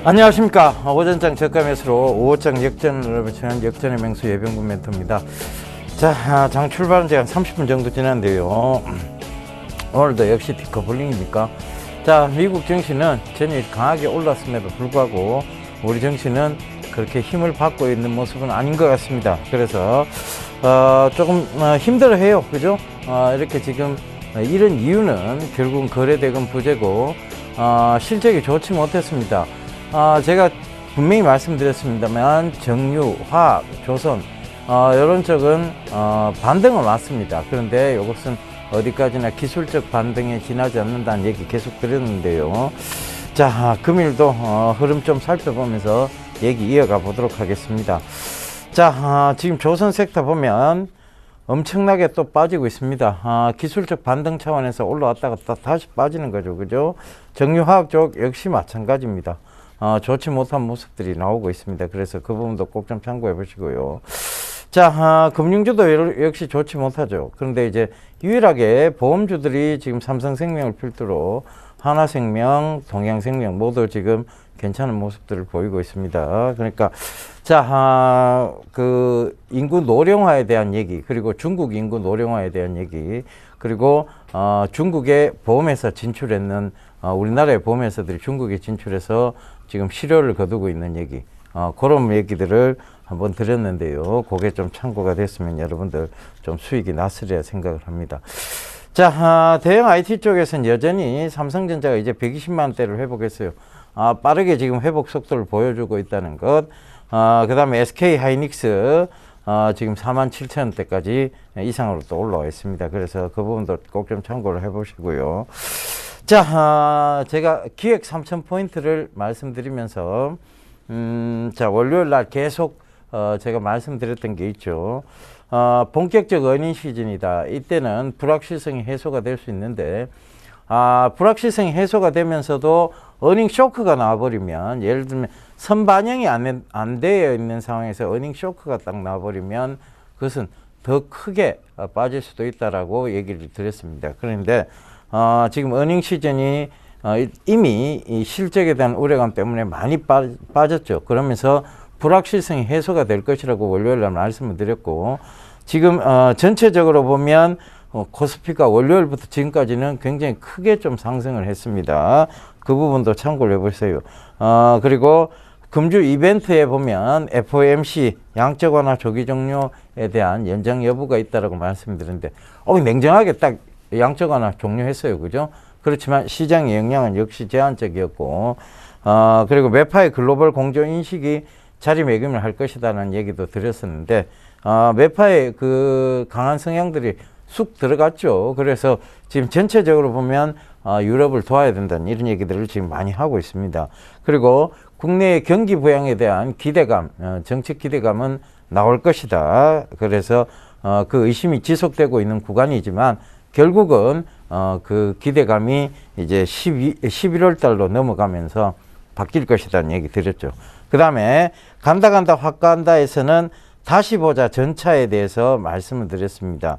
안녕하십니까. 오전장 저가 매수로 5호장 역전을 붙이는 역전의 맹수 예병군 멘토입니다. 자, 장 출발은 제가 30분 정도 지났는데요. 오늘도 역시 디커플링입니까? 자, 미국 증시는 전일 강하게 올랐음에도 불구하고 우리 증시는 그렇게 힘을 받고 있는 모습은 아닌 것 같습니다. 그래서 조금 힘들어해요. 그죠? 이렇게 지금 이런 이유는 결국은 거래대금 부재고 실적이 좋지 못했습니다. 제가 분명히 말씀드렸습니다만 정유, 화학, 조선 이런 쪽은 반등은 왔습니다. 그런데 이것은 어디까지나 기술적 반등에 지나지 않는다는 얘기 계속 드렸는데요. 자, 금일도 흐름 좀 살펴보면서 얘기 이어가 보도록 하겠습니다. 자, 지금 조선 섹터 보면 엄청나게 또 빠지고 있습니다. 기술적 반등 차원에서 올라왔다가 다시 빠지는 거죠. 그죠? 정유화학 쪽 역시 마찬가지입니다. 좋지 못한 모습들이 나오고 있습니다. 그래서 그 부분도 꼭 좀 참고해 보시고요. 자, 금융주도 역시 좋지 못하죠. 그런데 이제 유일하게 보험주들이 지금 삼성생명을 필두로 하나생명, 동양생명 모두 지금 괜찮은 모습들을 보이고 있습니다. 그러니까 자, 그 인구 노령화에 대한 얘기, 그리고 중국 인구 노령화에 대한 얘기, 그리고 중국의 보험회사 진출했는 우리나라의 보험회사들이 중국에 진출해서 지금 실효를 거두고 있는 얘기, 그런 얘기들을 한번 드렸는데요. 그게 좀 참고가 됐으면 여러분들 좀 수익이 났으리라 생각을 합니다. 자, 대형 IT 쪽에서는 여전히 삼성전자가 이제 120만대를 회복했어요. 빠르게 지금 회복 속도를 보여주고 있다는 것. 그 다음에 SK 하이닉스 지금 47,000원대까지 이상으로 또 올라와 있습니다. 그래서 그 부분도 꼭 좀 참고를 해보시고요. 자, 제가 기획 3,000포인트를 말씀드리면서 자, 월요일 날 계속 제가 말씀드렸던 게 있죠. 본격적 어닝 시즌이다. 이때는 불확실성이 해소가 될 수 있는데 불확실성이 해소가 되면서도 어닝 쇼크가 나와버리면, 예를 들면 선반영이 안 되어 있는 상황에서 어닝 쇼크가 딱 나와버리면 그것은 더 크게 빠질 수도 있다라고 얘기를 드렸습니다. 그런데 지금 어닝 시즌이 이미 이 실적에 대한 우려감 때문에 많이 빠졌죠. 그러면서 불확실성이 해소가 될 것이라고 월요일 날 말씀을 드렸고, 지금 전체적으로 보면 코스피가 월요일부터 지금까지는 굉장히 크게 좀 상승을 했습니다. 그 부분도 참고를 해보세요. 그리고 금주 이벤트에 보면 FOMC 양적 완화 조기 종료에 대한 연장 여부가 있다라고 말씀드렸는데, 냉정하게 딱 양적 완화 종료했어요. 그죠? 그렇지만 시장의 영향은 역시 제한적이었고, 그리고 매파의 글로벌 공조 인식이 자리매김을 할 것이다라는 얘기도 드렸었는데, 매파의 그 강한 성향들이 쑥 들어갔죠. 그래서 지금 전체적으로 보면 유럽을 도와야 된다는 이런 얘기들을 지금 많이 하고 있습니다. 그리고 국내의 경기 부양에 대한 기대감, 정책 기대감은 나올 것이다. 그래서 그 의심이 지속되고 있는 구간이지만 결국은 그 기대감이 이제 11월 달로 넘어가면서 바뀔 것이라는 얘기 드렸죠. 그 다음에 간다 확 간다에서는 다시 보자 전차에 대해서 말씀을 드렸습니다.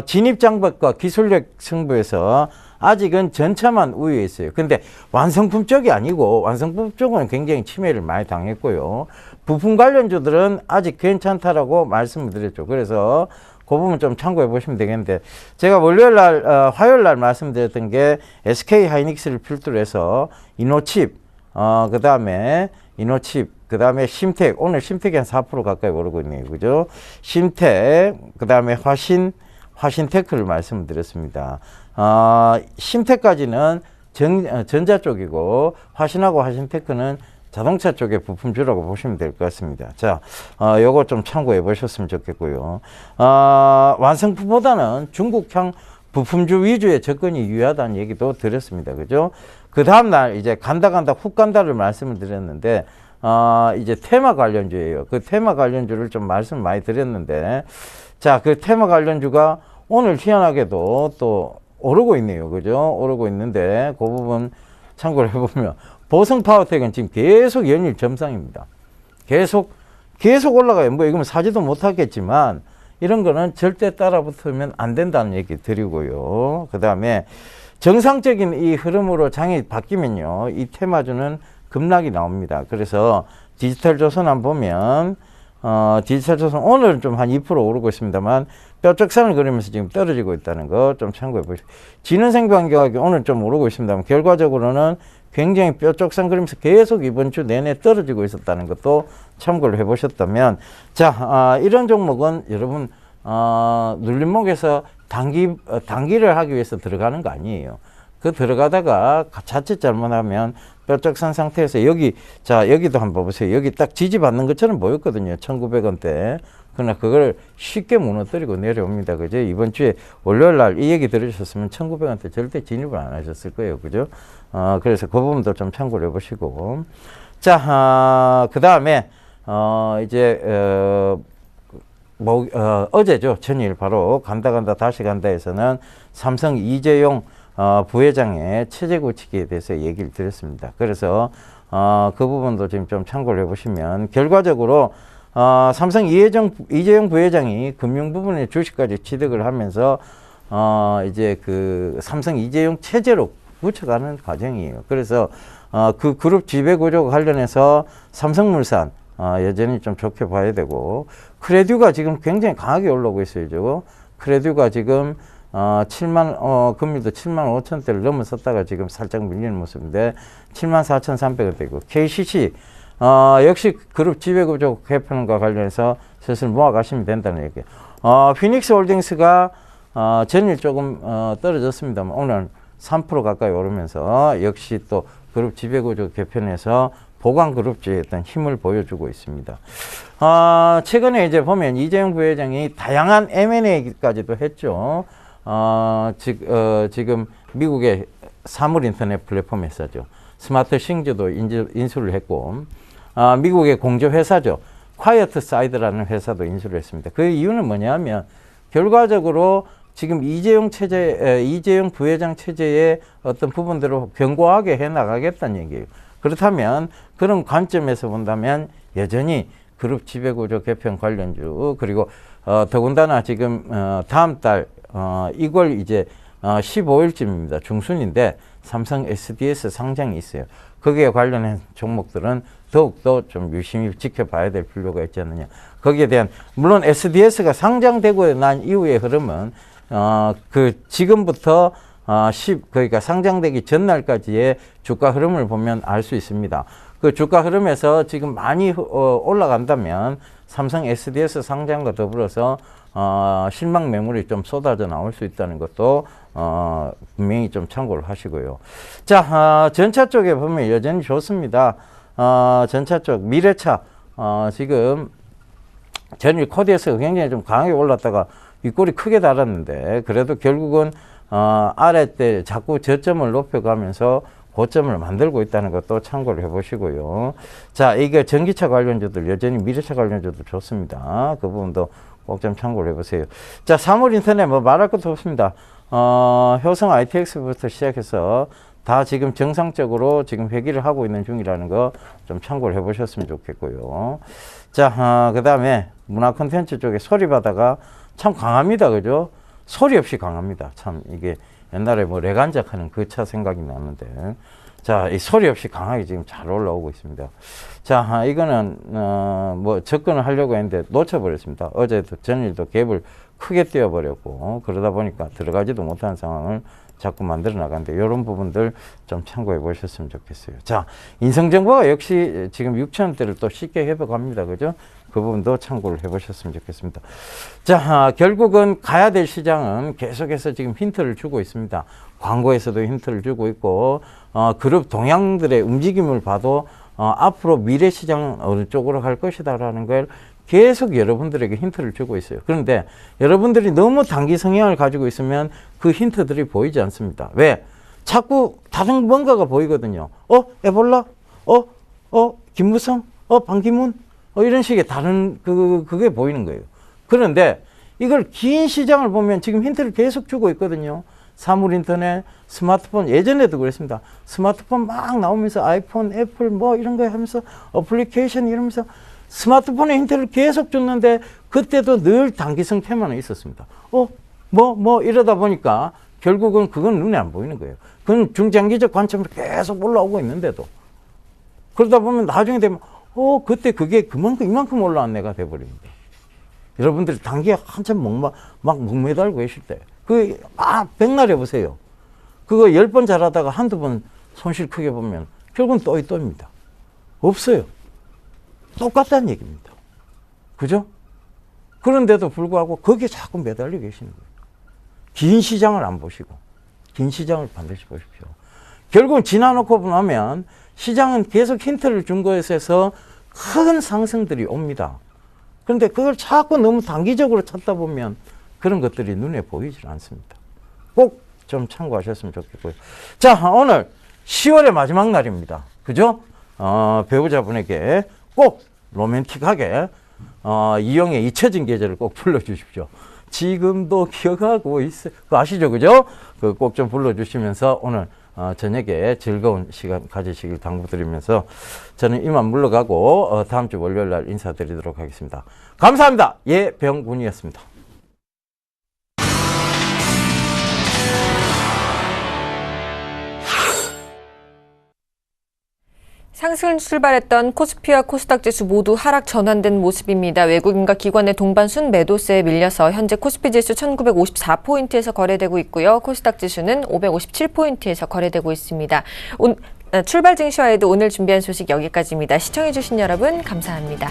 진입장벽과 기술력 승부에서 아직은 전차만 우위에 있어요. 근데 완성품 쪽이 아니고, 완성품 쪽은 굉장히 침해를 많이 당했고요. 부품 관련주들은 아직 괜찮다라고 말씀을 드렸죠. 그래서 그 부분 좀 참고해 보시면 되겠는데, 제가 화요일 날 말씀드렸던 게 SK 하이닉스를 필두로 해서 이노칩, 그 다음에 심텍, 오늘 심텍이 한 4% 가까이 오르고 있네요. 그죠? 심텍, 그 다음에 화신테크를 말씀드렸습니다. 심테까지는 전자 쪽이고 화신하고 화신테크는 자동차 쪽의 부품주라고 보시면 될 것 같습니다. 자, 요거 좀 참고해 보셨으면 좋겠고요. 완성품보다는 중국향 부품주 위주의 접근이 유효하다는 얘기도 드렸습니다. 그죠? 그 다음날 이제 간다 훅 간다를 말씀을 드렸는데, 이제 테마 관련주예요. 그 테마 관련주를 좀 말씀을 많이 드렸는데, 자, 그 테마 관련주가 오늘 희한하게도 또 오르고 있네요. 그죠? 오르고 있는데, 그 부분 참고를 해보면, 보성 파워텍은 지금 계속 연일 점상입니다. 계속 올라가요. 뭐 이거는 사지도 못하겠지만, 이런 거는 절대 따라 붙으면 안 된다는 얘기 드리고요. 그 다음에 정상적인 이 흐름으로 장이 바뀌면요, 이 테마주는 급락이 나옵니다. 그래서 디지털조선 한번 보면, 디지털조선 오늘은 좀 한 2% 오르고 있습니다만, 뼈쪽선을 그리면서 지금 떨어지고 있다는 거 좀 참고해 보시죠. 진흥생명과학이 오늘 좀 오르고 있습니다만, 결과적으로는 굉장히 뼈쪽선 그리면서 계속 이번 주 내내 떨어지고 있었다는 것도 참고를 해 보셨다면, 자, 이런 종목은 여러분, 눌림목에서 단기를 하기 위해서 들어가는 거 아니에요. 그 들어가다가 자칫 잘못하면 뼈쪽선 상태에서 여기도 한번 보세요. 여기 딱 지지받는 것처럼 보였거든요. 1900원대. 그러나 그걸 쉽게 무너뜨리고 내려옵니다. 그죠? 이번 주에 월요일 날 이 얘기 들으셨으면 1900원대 절대 진입을 안 하셨을 거예요. 그죠? 그래서 그 부분도 좀 참고를 해 보시고. 자, 그 다음에, 어제죠. 전일 바로 간다 다시 간다에서는 삼성 이재용 부회장의 체제 고치기에 대해서 얘기를 드렸습니다. 그래서 그 부분도 지금 좀 참고를 해보시면, 결과적으로 삼성 이재용 부회장이 금융 부분의 주식까지 취득을 하면서 이제 그 삼성 이재용 체제로 붙여가는 과정이에요. 그래서 그 그룹 지배 구조 관련해서 삼성물산 여전히 좀 좋게 봐야 되고, 크레듀가 지금 굉장히 강하게 올라오고 있어요. 저거 크레듀가 지금 금리도 7만 5천대를 넘어섰다가 지금 살짝 밀리는 모습인데 7만 4,300원대고, KCC 역시 그룹 지배구조 개편과 관련해서 슬슬 모아가시면 된다는 얘기예요. 피닉스 홀딩스가 전일 조금 떨어졌습니다만 오늘 3% 가까이 오르면서 역시 또 그룹 지배구조 개편에서 보강그룹주의 어떤 힘을 보여주고 있습니다. 최근에 이제 보면 이재용 부회장이 다양한 M&A까지도 했죠. 지금 미국의 사물 인터넷 플랫폼 회사죠. 스마트싱즈도 인수를 했고, 미국의 공조 회사죠. 콰이어트 사이드라는 회사도 인수를 했습니다. 그 이유는 뭐냐면, 결과적으로 지금 이재용 부회장 체제의 어떤 부분들을 견고하게 해 나가겠다는 얘기예요. 그렇다면 그런 관점에서 본다면 여전히 그룹 지배구조 개편 관련주, 그리고 더군다나 지금 다음 달 이걸 이제 15일쯤입니다. 중순인데 삼성 SDS 상장이 있어요. 거기에 관련한 종목들은 더욱더 좀 유심히 지켜봐야 될 필요가 있지 않느냐. 거기에 대한, 물론 SDS가 상장되고 난 이후의 흐름은 지금부터 그러니까 상장되기 전날까지의 주가 흐름을 보면 알 수 있습니다. 그 주가 흐름에서 지금 많이 올라간다면 삼성 SDS 상장과 더불어서 실망 매물이 좀 쏟아져 나올 수 있다는 것도 분명히 좀 참고를 하시고요. 자, 전차 쪽에 보면 여전히 좋습니다. 전차 쪽 미래차 지금 전일 코디에서 굉장히 좀 강하게 올랐다가 윗골이 크게 달았는데, 그래도 결국은 아래 때 자꾸 저점을 높여가면서 고점을 만들고 있다는 것도 참고를 해보시고요. 자, 이게 전기차 관련주들 여전히 미래차 관련주도 좋습니다. 그 부분도 꼭 좀 참고를 해보세요. 자, 사물 인터넷 뭐 말할 것도 없습니다. 효성 ITX부터 시작해서 다 지금 정상적으로 지금 회귀를 하고 있는 중이라는 거 좀 참고를 해보셨으면 좋겠고요. 자, 그 다음에 문화 콘텐츠 쪽에 소리바다가 참 강합니다. 그죠? 소리 없이 강합니다. 참 이게 옛날에 뭐 레간작 하는 그 차 생각이 나는데, 자, 이 소리 없이 강하게 지금 잘 올라오고 있습니다. 자, 이거는 뭐 접근을 하려고 했는데 놓쳐버렸습니다. 어제도 전일도 갭을 크게 띄워버렸고, 그러다 보니까 들어가지도 못하는 상황을 자꾸 만들어 나가는데, 이런 부분들 좀 참고해 보셨으면 좋겠어요. 자, 인성정보가 역시 지금 6,000원대를 또 쉽게 회복합니다. 그죠? 그 부분도 참고를 해보셨으면 좋겠습니다. 자, 결국은 가야 될 시장은 계속해서 지금 힌트를 주고 있습니다. 광고에서도 힌트를 주고 있고, 그룹 동향들의 움직임을 봐도 앞으로 미래 시장은 어느 쪽으로 갈 것이다라는 걸 계속 여러분들에게 힌트를 주고 있어요. 그런데 여러분들이 너무 단기 성향을 가지고 있으면 그 힌트들이 보이지 않습니다. 왜? 자꾸 다른 뭔가가 보이거든요. 에볼라? 김무성? 반기문? 이런 식의 다른 그게 보이는 거예요. 그런데 이걸 긴 시장을 보면 지금 힌트를 계속 주고 있거든요. 사물 인터넷, 스마트폰, 예전에도 그랬습니다. 스마트폰 막 나오면서 아이폰, 애플 뭐 이런 거 하면서 어플리케이션 이러면서 스마트폰에 힌트를 계속 줬는데 그때도 늘 단기성 테마는 있었습니다. 이러다 보니까 결국은 그건 눈에 안 보이는 거예요. 그건 중장기적 관점으로 계속 올라오고 있는데도. 그러다 보면 나중에 되면 그때 그게 이만큼 올라왔네가 돼버립니다. 여러분들이 단기에 한참 막 목매달고 계실 때 백날 해보세요. 그거 10번 잘하다가 한두 번 손실 크게 보면 결국은 또입니다. 없어요. 똑같다는 얘기입니다. 그죠? 그런데도 불구하고 거기에 자꾸 매달려 계시는 거예요. 긴 시장을 안 보시고 긴 시장을 반드시 보십시오. 결국은 지나놓고 보면 시장은 계속 힌트를 준 것에서 큰 상승들이 옵니다. 그런데 그걸 자꾸 너무 단기적으로 찾다 보면 그런 것들이 눈에 보이질 않습니다. 꼭 좀 참고하셨으면 좋겠고요. 자, 오늘 10월의 마지막 날입니다. 그죠? 배우자분에게 꼭 로맨틱하게 이영의 잊혀진 계절을 꼭 불러주십시오. 지금도 기억하고 있어요. 그거 아시죠? 그죠? 그 꼭 좀 불러주시면서 오늘 저녁에 즐거운 시간 가지시길 당부드리면서 저는 이만 물러가고 다음 주 월요일 날 인사드리도록 하겠습니다. 감사합니다. 예병군이었습니다. 상승을 출발했던 코스피와 코스닥 지수 모두 하락 전환된 모습입니다. 외국인과 기관의 동반 순매도세에 밀려서 현재 코스피 지수 1954포인트에서 거래되고 있고요. 코스닥 지수는 557포인트에서 거래되고 있습니다. 출발 증시와에도 오늘 준비한 소식 여기까지입니다. 시청해주신 여러분 감사합니다.